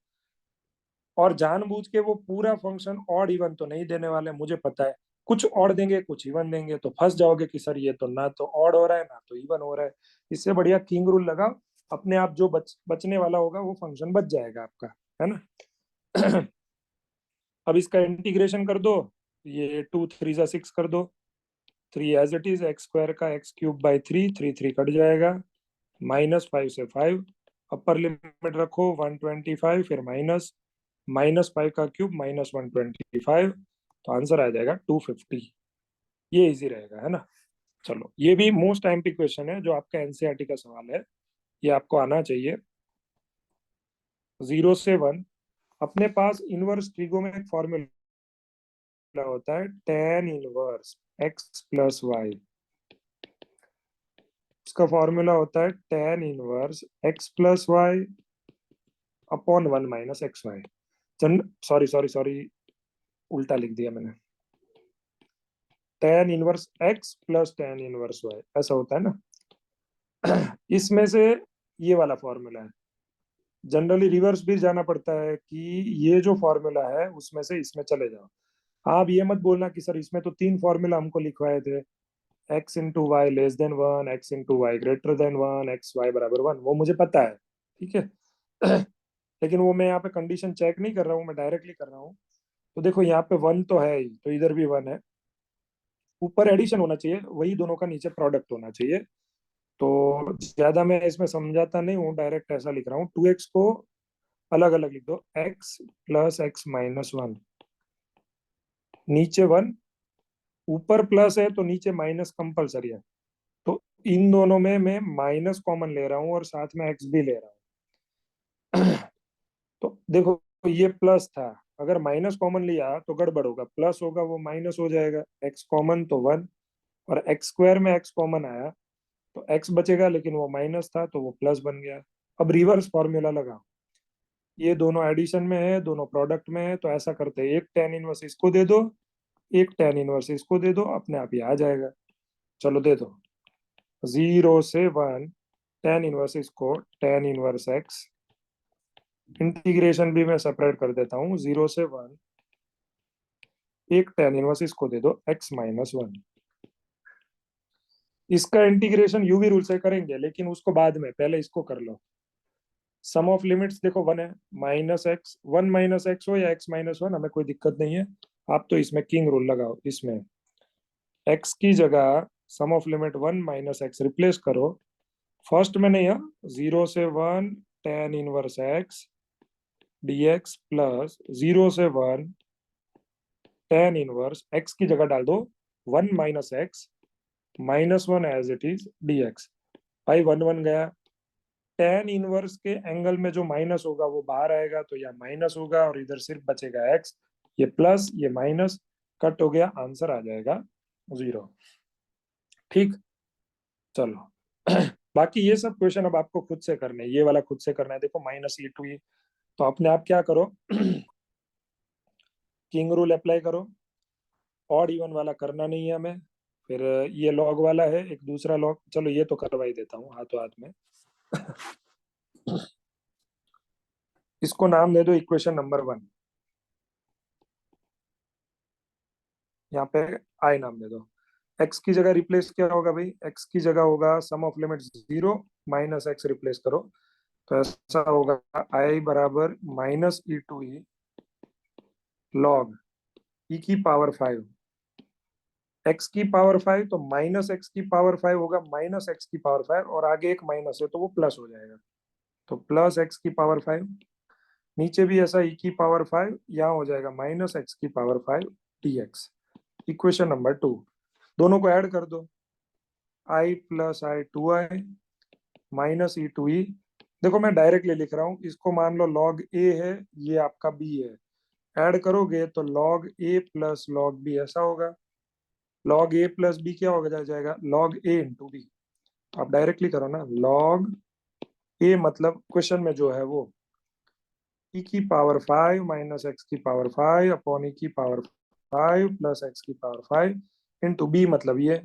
और जानबूझ के वो पूरा फंक्शन ऑड इवन तो नहीं देने वाले, मुझे पता है। कुछ ऑड देंगे कुछ इवन देंगे, तो फंस जाओगे कि सर ये तो ना तो ऑड हो रहा है ना तो इवन हो रहा है। इससे बढ़िया किंग रूल लगाओ, अपने आप जो बचने वाला होगा वो फंक्शन बच जाएगा आपका, है ना। अब इसका इंटीग्रेशन कर दो, ये 2 3 6 कर दो, 3 एज इट इज, x² का x³ 3 3 कट जाएगा, -5 से 5, अपर लिमिट रखो 125, फिर -5 का क्यूब -125, तो आंसर आ जाएगा 250। ये इजी रहेगा, है ना। चलो, ये भी मोस्ट टाइम क्वेश्चन है जो आपका एनसीईआरटी का सवाल है, ये आपको आना चाहिए। 0 से 1, अपने पास इनवर्स ट्रिगोमेट्रिक फॉर्मूला होता है tan inverse x plus y. उसका फॉर्मूला होता है tan inverse x plus y upon 1 minus x y. Sorry sorry sorry, उल्टा लिख दिया मैंने, tan inverse x plus tan inverse y, ऐसा होता है ना। इसमें से ये वाला फॉर्मूला है, जनरली रिवर्स भी जाना पड़ता है कि ये जो फॉर्मूला है उसमें से इसमें चले जाओ। आप ये मत बोलना कि सर इसमें तो 3 फॉर्मूला हमको लिखवाए थे, x into y less than 1, x into y greater than 1, x y बराबर 1, वो मुझे पता है, ठीक है। लेकिन वो मैं यहाँ पे कंडीशन चेक नहीं कर रहा हूँ, मैं डायरेक्टली कर रहा हूँ। तो देखो यहाँ पे 1 तो है ही, तो इधर भी 1 है, ऊपर एडिशन होना चाहिए वही दोनों का, नीचे प्रोडक्ट होना चाहिए। तो ज्यादा मैं इसमें समझाता नहीं हूँ, डायरेक्ट ऐसा लिख रहा हूँ, 2x को अलग अलग लिख दो, x प्लस x माइनस 1, नीचे 1, ऊपर प्लस है तो नीचे माइनस कंपलसरी है, तो इन दोनों में मैं माइनस कॉमन ले रहा हूँ और साथ में x भी ले रहा हूँ। तो देखो ये प्लस था, अगर माइनस कॉमन लिया तो गड़बड़ होगा, प्लस होगा वो माइनस हो जाएगा, x कॉमन तो 1, और x² में x कॉमन आया तो x बचेगा, लेकिन वो माइनस था तो वो प्लस बन गया। अब रिवर्स फॉर्मूला लगा, ये दोनों एडिशन में है, दोनों प्रोडक्ट में है, तो ऐसा करते हैं, एक tan इनवर्स इसको दे दो, एक tan इनवर्स इसको दे दो, अपने आप ही आ जाएगा। चलो दे दो, 0 से 1 tan इनवर्स इसको tan इनवर्स x, इंटीग्रेशन भी मैं सेपरेट कर देता हूँ, 0 से 1, एक tan इनवर्स इसको दे दो x माइनस 1। इसका इंटीग्रेशन यूवी रूल से करेंगे, लेकिन उसको बाद में, पहले इसको कर लो। सम ऑफ लिमिट्स देखो 1 है, -x 1 माइनस एक्स हो या x माइनस 1, हमें कोई दिक्कत नहीं है। आप तो इसमें किंग रूल लगाओ, इसमें x की जगह sum of limit 1 minus X replace करो, फर्स्ट में नहीं है, 0 से 1 tan inverse x dx plus 0 से 1 tan इनवर्स x की जगह डाल दो 1 minus x -1 as it is dx। भाई 1 1 गया, tan इनवर्स के एंगल में जो माइनस होगा वो बाहर आएगा, तो यहाँ माइनस होगा और इधर सिर्फ बचेगा x, ये प्लस ये माइनस कट हो गया, आंसर आ जाएगा 0। ठीक, चलो बाकी ये सब क्वेश्चन अब आपको खुद से करने हैं, ये वाला खुद से करना है। देखो -e2e, तो अपने आप क्या करो किंग रूल अप्लाई करो, ऑड इवन वाला करना नहीं है हमें। फिर ये लॉग वाला है, एक दूसरा लॉग, चलो ये तो करवा ही देता हूँ हाथों हाथ में इसको नाम दे दो इक्वेशन नंबर 1, यहाँ पे आई नाम दे दो। x की जगह रिप्लेस क्या होगा भाई, x की जगह होगा sum of limit 0 minus x replace करो, तो ऐसा होगा i बराबर -e2e लॉग e की पावर 5, x की पावर 5, तो -x की पावर 5 होगा -x की पावर 5, और आगे एक माइनस है तो वो प्लस हो जाएगा, तो प्लस x की पावर 5। नीचे भी ऐसा e की पावर 5, यहाँ हो जाएगा -x की पावर 5 dx। इक्वेशन नंबर 2, दोनों को ऐड कर दो, i plus i 2i minus e2e। देखो मैं डायरेक्टली लिख रहा हूँ, इसको मान लो log a है, ये आपका b है, ऐड करोगे तो log a plus log b ऐसा होगा। log a प्लस b क्या हो जाएगा, log a इंटू b। आप डायरेक्टली करो ना, log a मतलब क्वेश्चन में जो है वो e की पावर 5 माइनस x की पावर 5 अपॉन e की पावर 5 प्लस x की पावर 5 इंटू b, मतलब ये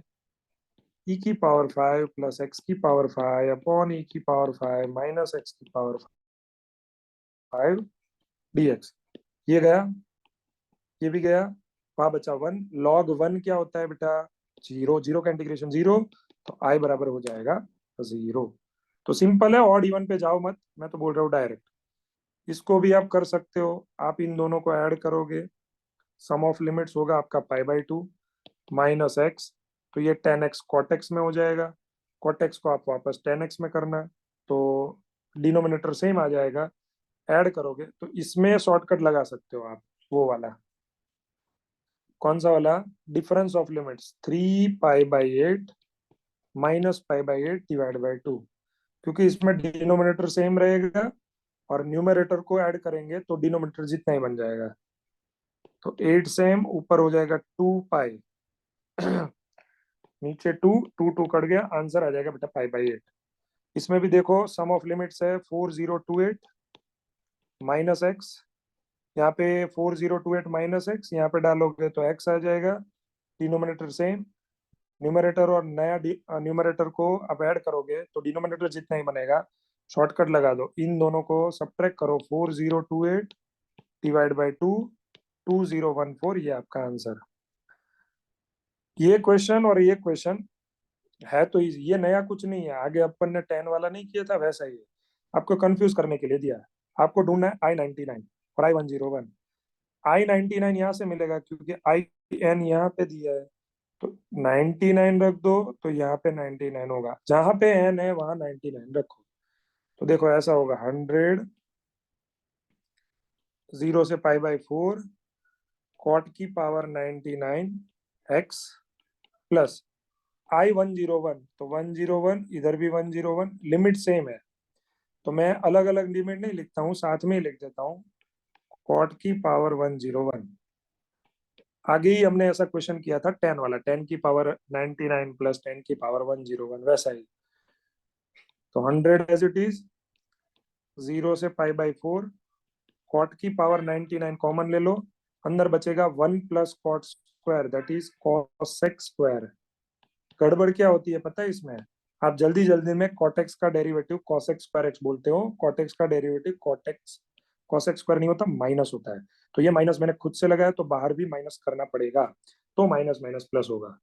e की पावर 5 प्लस x की पावर 5 अपॉन e की पावर 5 माइनस x की पावर 5 dx। ये गया, ये भी गया, वहां बचा 1। log 1 क्या होता है बेटा, 0, 0 का इंटीग्रेशन 0, तो i बराबर हो जाएगा 0। तो सिंपल है, ऑड इवन पे जाओ मत, मैं तो बोल रहा हूँ डायरेक्ट। इसको भी आप कर सकते हो, आप इन दोनों को ऐड करोगे, सम ऑफ लिमिट्स होगा आपका π/2 माइनस x, तो ये 10x cot x में हो जाएगा, cot x को आप वापस 10x में करना, तो डिनोमिनेटर सेम आ जाएगा। ऐड करोगे तो इसमें शॉर्टकट लगा सकते हो आप, वो वाला कौन सा वाला, difference of limits 3π/8 minus π/8 divide by 2, क्योंकि इसमें डिनोमिनेटर सेम रहेगा और न्यूमरेटर को ऐड करेंगे तो डिनोमिनेटर जितना ही बन जाएगा, तो 8 सेम, ऊपर हो जाएगा 2π नीचे 2, 2 कट गया, आंसर आ जाएगा बेटा π/8। इसमें भी देखो सम ऑफ लिमिट्स है 4028 माइनस एक्स, यहाँ पे 4028 माइनस एक्स, यहाँ पे डालोगे तो x आ जाएगा, डिनोमिनेटर सेम, न्यूमरेटर और नया न्यूमरेटर को अब ऐड करोगे तो डिनोमिनेटर जितना ही बनेगा। शॉर्टकट लगा दो, इन दोनों को सब्ट्रैक्ट करो, 4028 डिवाइड बाई 2 2014, ये आपका आंसर। ये क्वेश्चन और ये क्वेश्चन है तो easy, ये नया कुछ नहीं है, आगे अपन ने 10 वाला नहीं किया था वैसा ही है, आपको कंफ्यूज करने के लिए दिया है। आपको ढूंढना है I99 और I101। I99 यहाँ से मिलेगा क्योंकि IN यहाँ पे दिया है, तो 99 रख दो तो यहाँ पे 99 होगा, जहां पे n है वहां 99 रखो, तो देखो ऐसा होगा 100 0 से π/4 cot की पावर 99 x प्लस I101, तो 101 इधर भी 101, लिमिट सेम है तो मैं अलग अलग लिमिट नहीं लिखता हूँ, साथ में ही लिख देता हूँ, cot की पावर 101। आगे ही हमने ऐसा क्वेश्चन किया था 10 वाला, 10 की पावर 99 प्लस 10 की पावर 101, वैसा ही, तो 100 एज इट इज, 0 से π/4 cot की पावर 99 कॉमन ले लो, अंदर बचेगा 1 plus cot square that is cosec square. गड़बड़ क्या होती है पता है इसमें, आप जल्दी जल्दी में cot x का डेरिवेटिव cosec स्क्वायर x बोलते हो, cot x का डेरिवेटिव cosec स्क्वायर नहीं होता, माइनस होता है, तो ये माइनस मैंने खुद से लगाया तो बाहर भी माइनस करना पड़ेगा, तो माइनस माइनस प्लस होगा।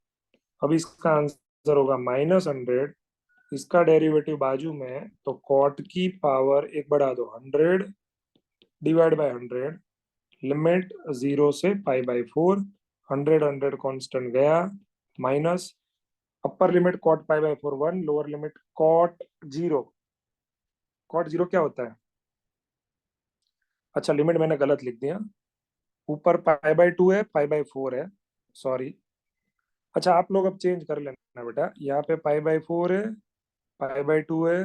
अब इसका आंसर होगा -100, इसका डेरिवेटिव बाजू में, तो cot की पावर एक बढ़ा दो 100 डिवाइड बाय 100, लिमिट 0 से π/4, 100 कांस्टेंट गया, minus upper limit cot π/4 1, lower limit cot 0, cot 0 क्या होता है, अच्छा लिमिट मैंने गलत लिख दिया, ऊपर π/2 है, π/4 है, सॉरी। अच्छा आप लोग अब चेंज कर लेना बेटा, यहाँ पे π/4 है, π/2 है,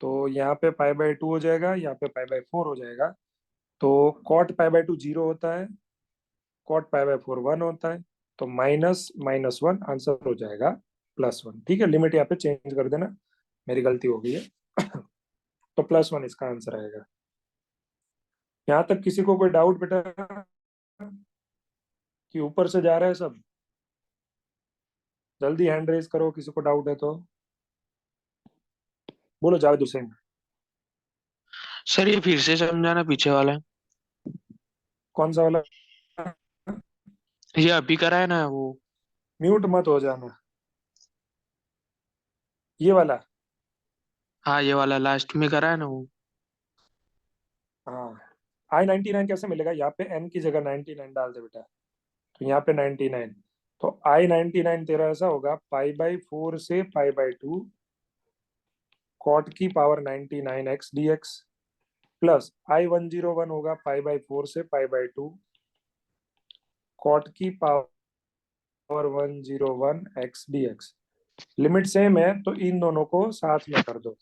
तो यहाँ पे पाई बाय 2 हो जाएगा, यहाँ पे पाई बाय 4 हो जाएगा। तो कॉट पाई बाय 2 0 होता है, कॉट पाई बाय 4 1 होता है। तो माइनस माइनस 1 आंसर हो जाएगा +1। ठीक है, लिमिट यहाँ पे चेंज कर देना, मेरी गलती हो गई है। तो +1 इसका आंसर आएगा। यहाँ तक किसी को कोई डाउट बेटा कि ऊपर से जा रहा है सब? जल्दी हैंड रेज करो किसी को डाउट है तो। बोलो जावेद हुसैन। सर ये फिर से समझाना पीछे वाला। कौन सा वाला? ये अभी करा है ना वो। म्यूट मत हो जाना। ये वाला? हाँ ये वाला लास्ट में करा है ना वो। हाँ। I99 कैसे मिलेगा? यहाँ पे n की जगह 99 डाल दे बेटा, तो यहाँ पे 99। तो I99 तेरा ऐसा होगा पाई बाई 4 से पाई बाई 2 कॉट की power 99x dx plus I101 होगा पाई बाई 4 से पाई बाई 2 कॉट की power 101x dx। Limit same है तो इन दोनों को साथ में कर दो।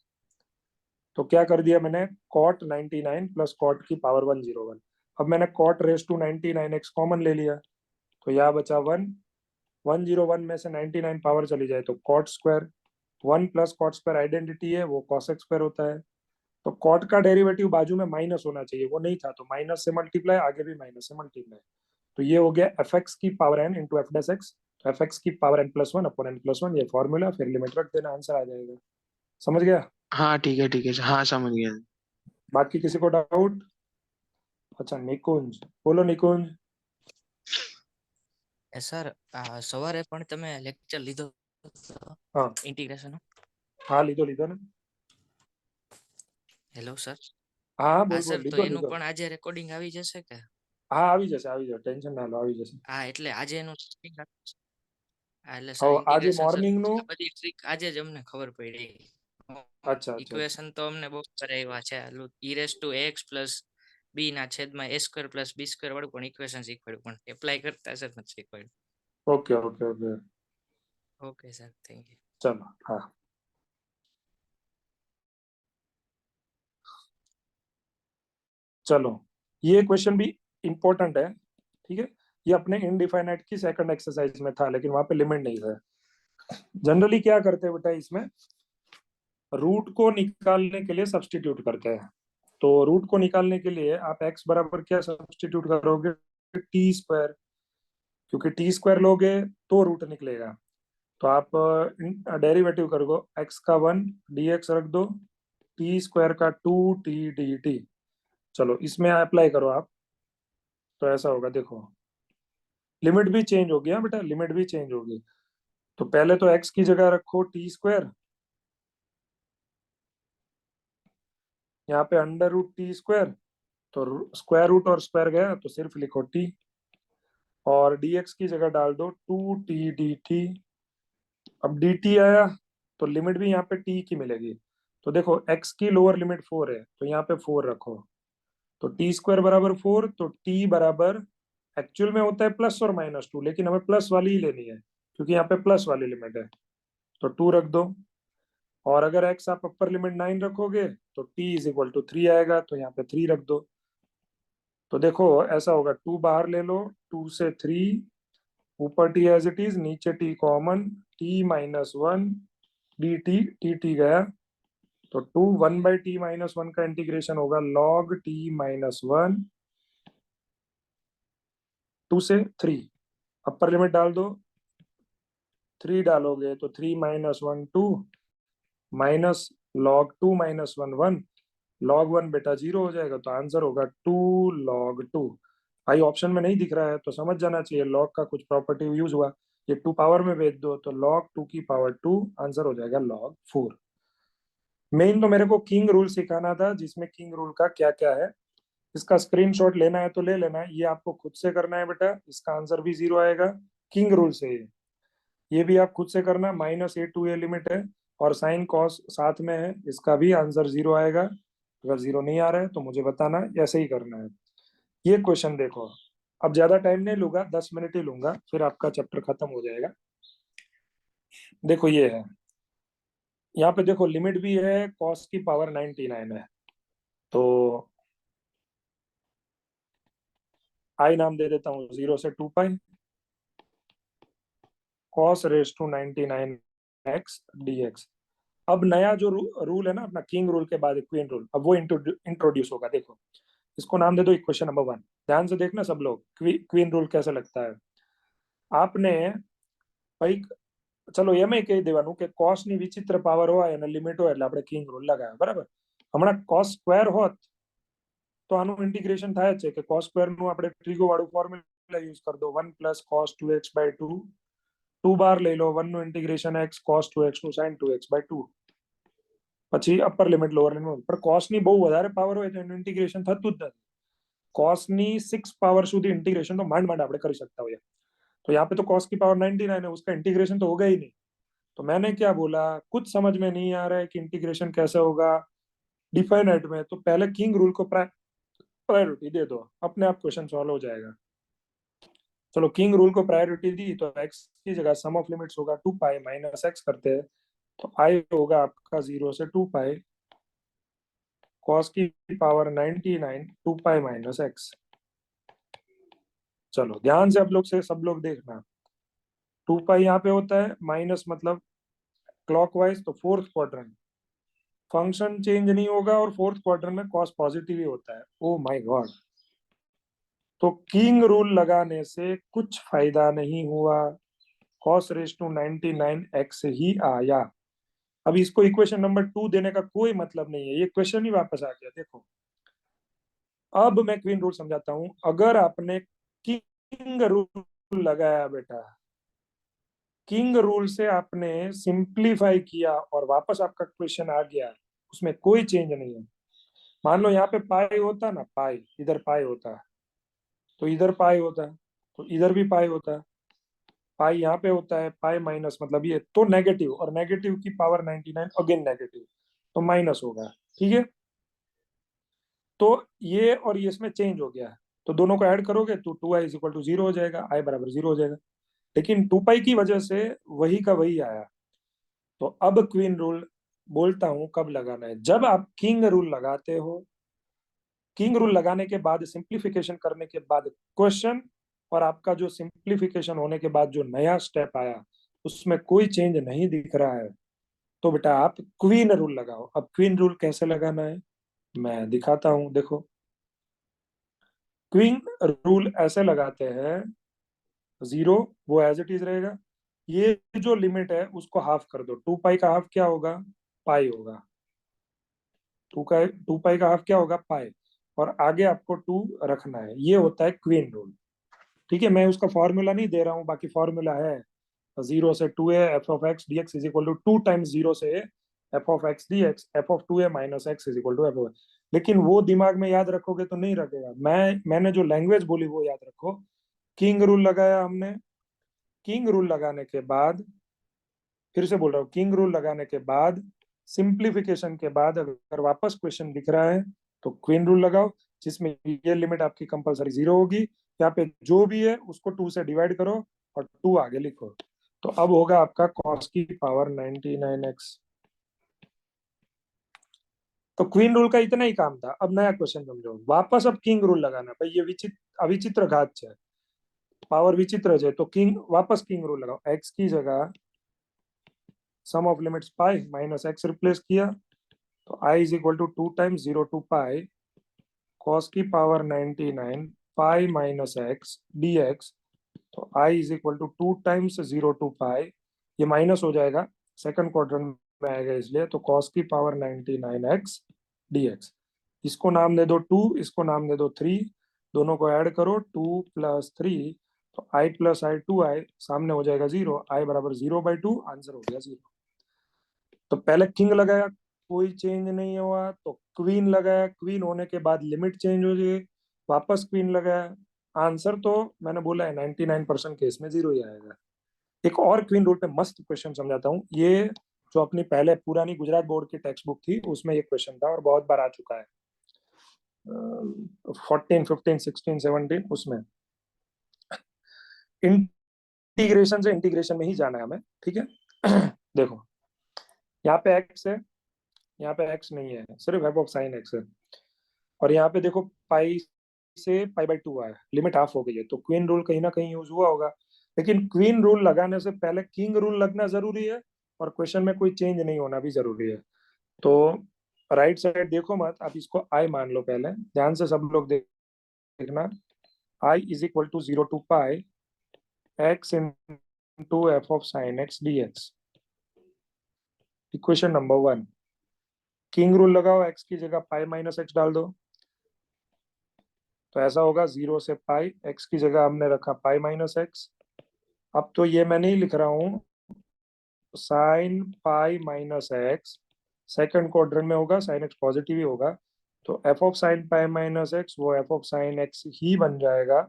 तो क्या कर दिया मैंने, कॉट 99 प्लस कॉट की पावर 101। अब मैंने cot raise to 99x common ले लिया, तो यहाँ बचा 1। 101 में से 99 पावर चली जाए तो cot square, 1 plus cot square identity है, वो कॉसेक स्क्वायर होता है। तो कॉट का डेरिवेटिव बाजू में माइनस होना चाहिए, वो नहीं था, तो माइनस से मल्टीप्लाई, आगे भी माइनस से मल्टीप्लाई। तो ये हो गया एफ एक्स की power n into f dash x. तो एफ एक्स की power n plus 1 upon n+1, ये फॉर्मूला, फिर लिमिट रख देना, आंसर आ जाएगा। समझ गया? हाँ ठीक है हाँ समझ गया। बाकी किसी को डाउट? अच्छा निकुंज, बोलो निकुंज। સર સવારે પણ તમે લેક્ચર લીધો હા ઇન્ટિગ્રેશન? હા લીધો ને। Hello sir. હા હા બોલ સર, બોલ, તો લીધો એનું લીધો। પણ આજે રેકોર્ડિંગ આવી જશે કે? હા આવી જશે, ટેન્શન ના લો, આવી જશે। હા એટલે આજે એનું testing રાખવું છે. હા એટલે હવે સર આજે ઇન્ટિગ્રેશન સર મોર્નિંગ નું, આ બધી ટ્રીક આજે જ અમને ખબર પડી। અચ્છા અચ્છા ઇક્વેશન તો અમને બહુ કરાવ્યા છે, e⁻x પ્લસ b ના છેદમાં a² પ્લસ b² વાળું પણ ઇક્વેશન શીખવાડ્યું, પણ એપ્લાય કરતા સર નથી શીખવાડ્યું। Okay okay okay, okay sir, thank you. चलो हाँ। चलो ये क्वेश्चन भी इंपॉर्टेंट है, ठीक है। ये अपने इनडिफाइनाइट की सेकंड एक्सरसाइज में था, लेकिन वहां पे लिमिट नहीं था। जनरली क्या करते हैं बेटा, इसमें रूट को निकालने के लिए सब्स्टिट्यूट करते हैं। तो रूट को निकालने के लिए आप x बराबर क्या सब्स्टिट्यूट करोगे, t², क्योंकि t² लोगे तो रूट निकलेगा। तो आप डेरिवेटिव करोगे, x का 1 dx रख दो, t² का 2t dt। चलो इसमें अप्लाई करो आप, तो ऐसा होगा, देखो लिमिट भी चेंज हो गया बेटा, लिमिट भी चेंज होगी। तो पहले तो x की जगह रखो t², यहाँ पे √t², तो स्क्वायर रूट और स्क्वायर गया तो सिर्फ लिखो t, और dx की जगह डाल दो 2t dt। अब dt आया तो लिमिट भी यहाँ पे t की मिलेगी। तो देखो x की लोअर लिमिट 4 है, तो यहाँ पे 4 रखो, तो t² बराबर 4, तो t बराबर एक्चुअल में होता है प्लस और -2, लेकिन हमें प्लस वाली ही लेनी है क्योंकि यहाँ पे प्लस वाली लिमिट है, तो 2 रख दो। और अगर x आप अपर लिमिट 9 रखोगे तो t = 3 आएगा, तो यहाँ पे 3 रख दो। तो देखो ऐसा होगा, 2 बाहर ले लो, 2 से 3, ऊपर t एज इट इज, नीचे t common, t-1 dt, dt गया, तो 2 1/t-1 का इंटीग्रेशन होगा log t-1, 2 से 3, अपर लिमिट डाल दो, 3 डालोगे तो 3 - 1 2, माइनस log 2 - 1 1, log 1 बेटा 0 हो जाएगा, तो आंसर होगा 2 log 2। भाई ऑप्शन में नहीं दिख रहा है तो समझ जाना चाहिए, log का कुछ प्रॉपर्टी यूज हुआ, ये 2 पावर में भेज दो तो log 2 की पावर 2, आंसर हो जाएगा log 4। मेन तो मेरे को किंग रूल सिखाना था, जिसमें किंग रूल का क्या क्या है, इसका स्क्रीनशॉट लेना है तो ले लेना, ये आपको खुद से करना है बेटा, इसका आंसर भी 0 आएगा किंग रूल से। ये भी आप खुद से करना, -a to a लिमिट है और साइन कॉस साथ में है, इसका भी आंसर 0 आएगा। अगर 0 नहीं आ रहा है तो मुझे बताना, ऐसे ही करना है। ये क्वेश्चन देखो, अब ज्यादा टाइम नहीं लूंगा, 10 मिनट ही लूंगा, फिर आपका चैप्टर खत्म हो जाएगा। देखो ये है, यहाँ पे देखो लिमिट भी है, कॉस की पावर 99 है, तो आई नाम दे देता हूँ 0 से 2 pi cos raise to 99 x dx। अब नया जो रूल है ना अपना किंग रूल के बाद क्वीन रूल, अब वो इंट्रोड्यूस होगा। देखो इसको नाम दे दो इक्वेशन नंबर 1। ध्यान से देखना सब लोग, क्वीन रूल कैसे लगता है। आपने भाई ચલો એમ કહી દેવાનું કે cos ની વિચિત્ર પાવર હોય અને લિમિટ હોય એટલે આપણે કિંગ રૂલ લગાવ્યો, બરાબર। હમણાં cos સ્ક્વેર હોત તો આનું ઇન્ટિગ્રેશન થાય જ છે કે cos સ્ક્વેર નું આપણે ટ્રીગો વાળું ફોર્મ્યુલા યુઝ કરી દો, 1 + cos 2x/2 2 બાર લઈ લો, 1 નું ઇન્ટિગ્રેશન x cos 2x નું sin 2x/2, પછી અપર લિમિટ લોઅર લિમિટ। પણ cos ની બહુ વધારે પાવર હોય તો એનું ઇન્ટિગ્રેશન થતું જ નથી। cos ની 6 પાવર સુધી ઇન્ટિગ્રેશન તો માંડ માંડ આપણે કરી શકતા હોઈએ, तो यहाँ पे तो cos की पावर 99 है, उसका इंटीग्रेशन तो होगा ही नहीं। तो मैंने क्या बोला, कुछ समझ में नहीं आ रहा है कि इंटीग्रेशन कैसे होगा डिफाइनाइट में, तो पहले किंग रूल को प्रायोरिटी दे दो, अपने आप क्वेश्चन सॉल्व हो जाएगा। चलो किंग रूल को प्रायोरिटी दी तो x की जगह सम ऑफ लिमिट्स होगा 2 पाई माइनस x करते हैं, तो i होगा आपका 0 से 2 पाई cos की पावर 99 2 पाई माइनस x। चलो ध्यान से आप लोग से सब लोग देखना, 2 पाई यहाँ पे होता है, माइनस मतलब क्लॉकवाइज, तो फोर्थ क्वाड्रेंट फंक्शन चेंज नहीं होगा और फोर्थ क्वाड्रेंट में कॉस पॉजिटिव ही होता है। ओ माय गॉड, तो किंग रूल लगाने से कुछ फायदा नहीं हुआ, cos रेस टू 99 x ही आया। अब इसको इक्वेशन नंबर 2 देने का कोई मतलब नहीं है, ये क्वेश्चन ही वापस आ गया। देखो अब मैं क्वीन रूल समझाता हूं। अगर आपने किंग रूल लगाया बेटा, किंग रूल से आपने सिंप्लीफाई किया और वापस आपका क्वेश्चन आ गया, उसमें कोई चेंज नहीं है। मान लो यहाँ पे पाई होता ना, पाई इधर पाई होता तो इधर पाई होता, तो इधर भी पाई होता, पाई यहाँ पे होता है, पाई माइनस मतलब ये तो नेगेटिव, और नेगेटिव की पावर 99 अगेन नेगेटिव, तो माइनस होगा, ठीक है। तो ये और ये इसमें चेंज हो गया है, तो दोनों को ऐड करोगे तो 2i = 0 हो जाएगा, i बराबर 0 हो जाएगा। लेकिन 2 पाई की वजह से वही का वही आया। तो अब क्वीन रूल बोलता हूं कब लगाना है, जब आप किंग रूल लगाते हो। किंग रूल लगाने के बाद सिंप्लीफिकेशन करने के बाद क्वेश्चन, और आपका जो सिंप्लीफिकेशन होने के बाद जो नया स्टेप आया उसमें कोई चेंज नहीं दिख रहा है, तो बेटा आप क्वीन रूल लगाओ। अब क्वीन रूल कैसे लगाना है मैं दिखाता हूं, देखो क्वीन रूल ऐसे लगाते हैं, 0 वो एज इट इज रहेगा, ये जो लिमिट है उसको हाफ कर दो, 2 पाई का हाफ क्या होगा, पाई होगा, 2 पाई का हाफ क्या होगा, पाई, और आगे आपको 2 रखना है, ये होता है क्वीन रूल। ठीक है, मैं उसका फॉर्मूला नहीं दे रहा हूँ, बाकी फॉर्मूला है 0 से 2a f(x) dx = 2 टाइम्स 0 से f(x) dx f(2a - x) = f(x). लेकिन वो दिमाग में याद रखोगे तो नहीं रखेगा। मैंने जो लैंग्वेज बोली वो याद रखो। किंग रूल लगाया हमने, किंग रूल लगाने के बाद, फिर से बोल रहा हूँ, किंग रूल लगाने के बाद सिंप्लीफिकेशन के बाद अगर वापस क्वेश्चन दिख रहा है तो क्वीन रूल लगाओ, जिसमें ये लिमिट आपकी कंपलसरी 0 होगी। यहाँ पे जो भी है उसको 2 से डिवाइड करो और 2 आगे लिखो, तो अब होगा आपका cos की पावर 99x। तो क्वीन रूल का इतना ही काम था। अब नया क्वेश्चन समझो, वापस अब किंग रूल लगाना। भाई ये अविचित्र घात है, पावर विचित्र है, तो किंग वापस किंग रूल लगाओ। x की जगह sum of limits pi minus x replace किया, तो i = 2 times 0 to pi cos की power 99 pi minus x dx, तो i = 2 टाइम्स 0 to पाई, ये माइनस हो जाएगा, सेकंड क्वाड्रेंट में आएगा इसलिए, तो cos की पावर 99x dx। इसको नाम दे दो 2, इसको नाम दे दो 3, दोनों को ऐड करो 2 + 3, तो i + i 2i, सामने हो जाएगा 0, i बराबर 0/2, आंसर हो गया 0। तो पहले किंग लगाया, कोई चेंज नहीं हुआ, तो क्वीन लगाया, क्वीन होने के बाद लिमिट चेंज हो गई, वापस क्वीन लगाया, आंसर तो मैंने बोला है 99% केस में 0 ही आएगा। एक और क्वीन रूल पे मस्त क्वेश्चन समझाता हूँ, ये जो अपनी पहले पुरानी गुजरात बोर्ड की टेक्स्ट बुक थी उसमें ये क्वेश्चन था और बहुत बार आ चुका है, 14, 15, 16, 17, उसमें इंटीग्रेशन से इंटीग्रेशन में ही जाना है हमें, ठीक है। देखो यहाँ पे एक्स है, यहाँ पे एक्स नहीं है, सिर्फ एफ ऑफ साइन एक्स है। और यहाँ पे देखो पाई से पाई बाई टू आया, लिमिट हाफ हो गई है, तो क्वीन रूल कहीं ना कहीं यूज हुआ होगा। लेकिन क्वीन रूल लगाने से पहले किंग रूल लगना जरूरी है, और क्वेश्चन में कोई चेंज नहीं होना भी जरूरी है। तो राइट साइड देखो मत, आप इसको आई मान लो, पहले ध्यान से सब लोग देखना। I is equal to 0 to pi X into F of sine X D x. Equation number 1, king rule लगाओ, एक्स की जगह पाई माइनस एक्स डाल दो, तो ऐसा होगा 0 से पाई, एक्स की जगह हमने रखा पाई माइनस एक्स। अब तो ये मैं नहीं लिख रहा हूँ, sign pi minus x second quadrant में होगा, साइन एक्स पॉजिटिव ही होगा, तो F of sine pi minus x वो एफ ऑफ साइन एक्स ही बन जाएगा।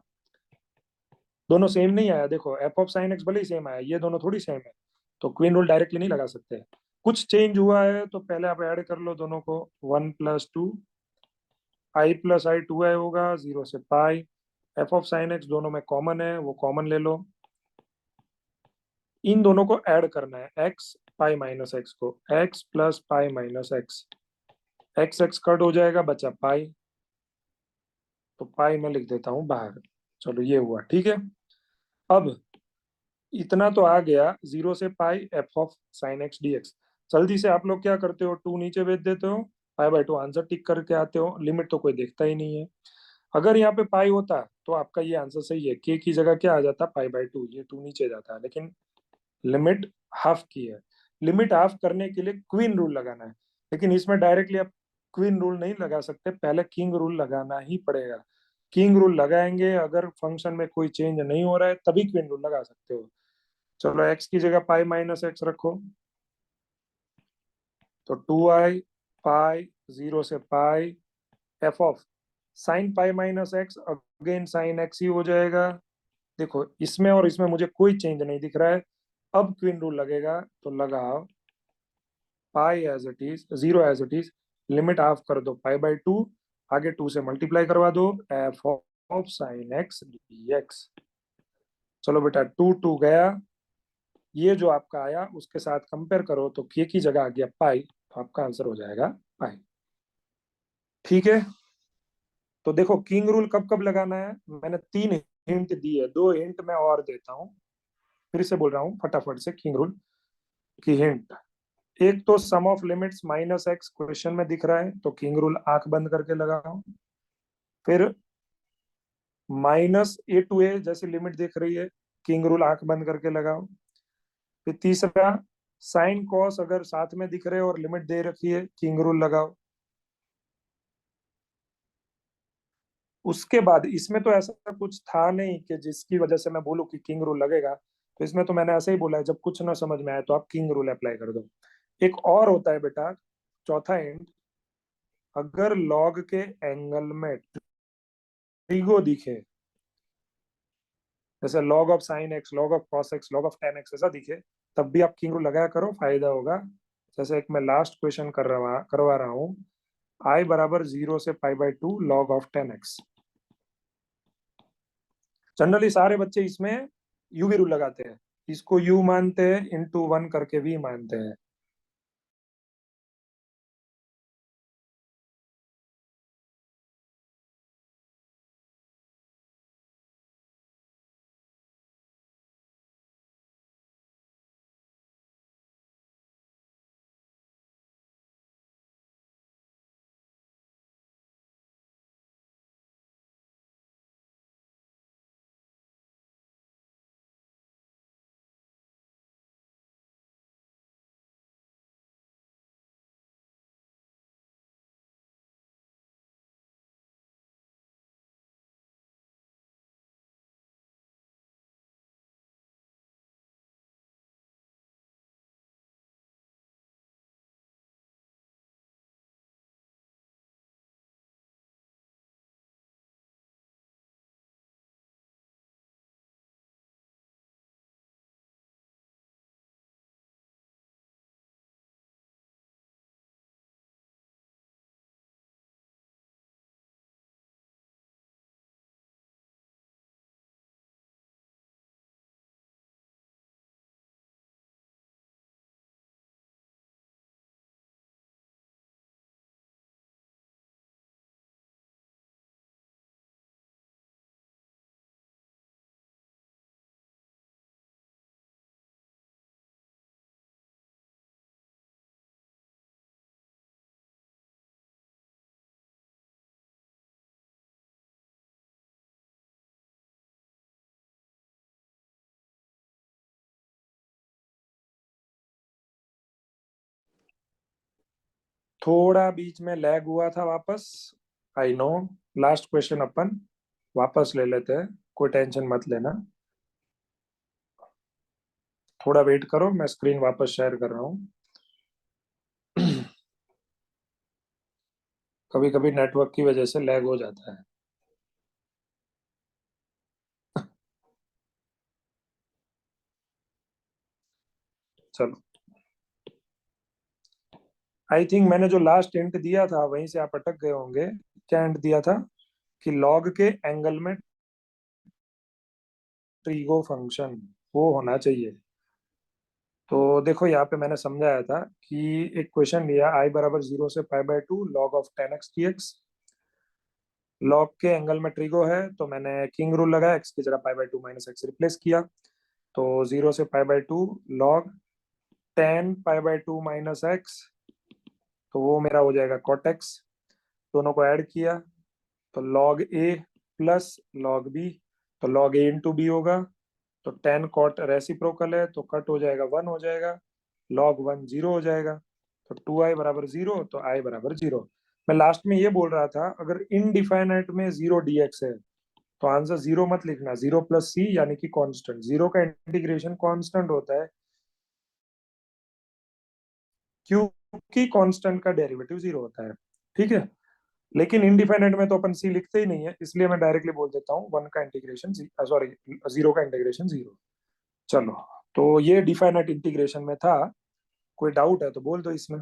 दोनों सेम नहीं आया, देखो एफ ऑफ साइन एक्स भले ही सेम आया, ये दोनों थोड़ी सेम है, तो क्वीन रूल डायरेक्टली नहीं लगा सकते। कुछ चेंज हुआ है तो पहले आप ऐड कर लो दोनों को, 1 + 2 आई प्लस आई, 2 आई होगा 0 से pi, F of sine x दोनों में कॉमन है, वो कॉमन ले लो। इन दोनों को ऐड करना है, एक्स पाई माइनस एक्स को, x plus pi minus x, x x cut हो जाएगा, बचा पाई, तो पाई मैं लिख देता हूँ बाहर। चलो ये हुआ, ठीक है। अब इतना तो आ गया, 0 से pi F of sine X D X. जल्दी से आप लोग क्या करते हो, 2 नीचे भेज देते हो, पाई बाई 2 आंसर टिक करके आते हो, लिमिट तो कोई देखता ही नहीं है। अगर यहाँ पे पाई होता तो आपका ये आंसर सही है, के की जगह क्या आ जाता, पाई बाई 2, ये 2 नीचे जाता है, लेकिन लिमिट हाफ की है। लिमिट हाफ करने के लिए क्वीन रूल लगाना है, लेकिन इसमें डायरेक्टली आप क्वीन रूल नहीं लगा सकते, पहले किंग रूल लगाना ही पड़ेगा। किंग रूल लगाएंगे, अगर फंक्शन में कोई चेंज नहीं हो रहा है तभी क्वीन रूल लगा सकते हो। चलो एक्स की जगह पाई माइनस एक्स रखो, तो 2i पाई 0 से pi F of sine pi minus X, again sine X ही हो जाएगा। देखो इसमें और इसमें मुझे कोई चेंज नहीं दिख रहा है। अब क्वीन रूल लगेगा, तो लगाओ pi as it is, 0 as it is, limit half कर दो पाई बाई 2, आगे 2 से मल्टीप्लाई करवा दो, F of sine X D x. चलो बेटा 2 2 गया, ये जो आपका आया उसके साथ कंपेयर करो, तो के की जगह आ गया पाई, तो आपका आंसर हो जाएगा पाई। ठीक है, तो देखो किंग रूल कब कब लगाना है, मैंने 3 हिंट दी है, 2 हिंट मैं और देता हूँ, फिर से बोल रहा हूँ फटाफट से किंग रूल की हिंट। एक तो sum of limits minus X question में दिख रहा है, तो किंग रूल आंख बंद करके लगाओ। फिर -a to a जैसी लिमिट दिख रही है, किंग रूल आंख बंद करके लगाओ। फिर तीसरा, साइन कॉस अगर साथ में दिख रहे हो और लिमिट दे रखी है, किंग रूल लगाओ। उसके बाद इसमें तो ऐसा कुछ था नहीं कि जिसकी वजह से मैं बोलूं कि किंग रूल लगेगा, तो इसमें तो मैंने ऐसे ही बोला है, जब कुछ ना समझ में आए तो आप किंग रूल अप्लाई कर दो। एक और होता है बेटा, चौथा एंड, अगर लॉग के एंगल में ट्रिगो दिखे, जैसे log of sine x, log of cos x, log of ten x ऐसा दिखे, तब भी आप किंग रूल लगाया करो, फायदा होगा। जैसे एक मैं लास्ट क्वेश्चन करवा रहा हूँ, आई बराबर 0 से pi by 2 log of 10x। Generally सारे बच्चे इसमें यू भी रूल लगाते हैं, इसको यू मानते हैं, इंटू 1 करके भी मानते हैं। थोड़ा बीच में लैग हुआ था वापस, आई नो। लास्ट क्वेश्चन अपन वापस ले लेते हैं, कोई टेंशन मत लेना। थोड़ा वेट करो, मैं स्क्रीन वापस शेयर कर रहा हूँ। कभी कभी नेटवर्क की वजह से लैग हो जाता है। चलो, आई थिंक मैंने जो लास्ट हिंट दिया था वहीं से आप अटक गए होंगे। क्या हिंट दिया था? कि लॉग के एंगल में ट्रीगो फंक्शन वो होना चाहिए। तो देखो यहाँ पे मैंने समझाया था कि एक क्वेश्चन लिया, आई बराबर 0 से π/2 log of 10x dx। Log के एंगल में ट्रीगो है तो मैंने किंग रूल लगाया, x की जगह π/2 माइनस एक्स रिप्लेस किया। तो 0 से π/2 log 10 π/2 माइनस एक्स, तो वो मेरा हो जाएगा cot x। दोनों को ऐड किया तो log a plus log b, तो log a इंटू बी होगा। तो 10 cot रेसिप्रोकल है तो कट हो जाएगा 1 हो जाएगा, log 1 0 हो जाएगा। तो 2i बराबर 0, तो i बराबर 0। मैं लास्ट में ये बोल रहा था अगर इनडिफाइनाइट में 0 dx है तो आंसर 0 मत लिखना, 0 प्लस c यानी कि कांस्टेंट। 0 का इंटीग्रेशन कांस्टेंट होता है क्योंकि कांस्टेंट का डेरिवेटिव 0 होता है, ठीक है। लेकिन इनडिफाइनाइट में तो अपन सी लिखते ही नहीं है, इसलिए मैं डायरेक्टली बोल देता हूँ 1 का इंटीग्रेशन, सॉरी 0 का इंटीग्रेशन 0। चलो, तो ये डिफाइनाइट इंटीग्रेशन में था। कोई डाउट है तो बोल दो इसमें।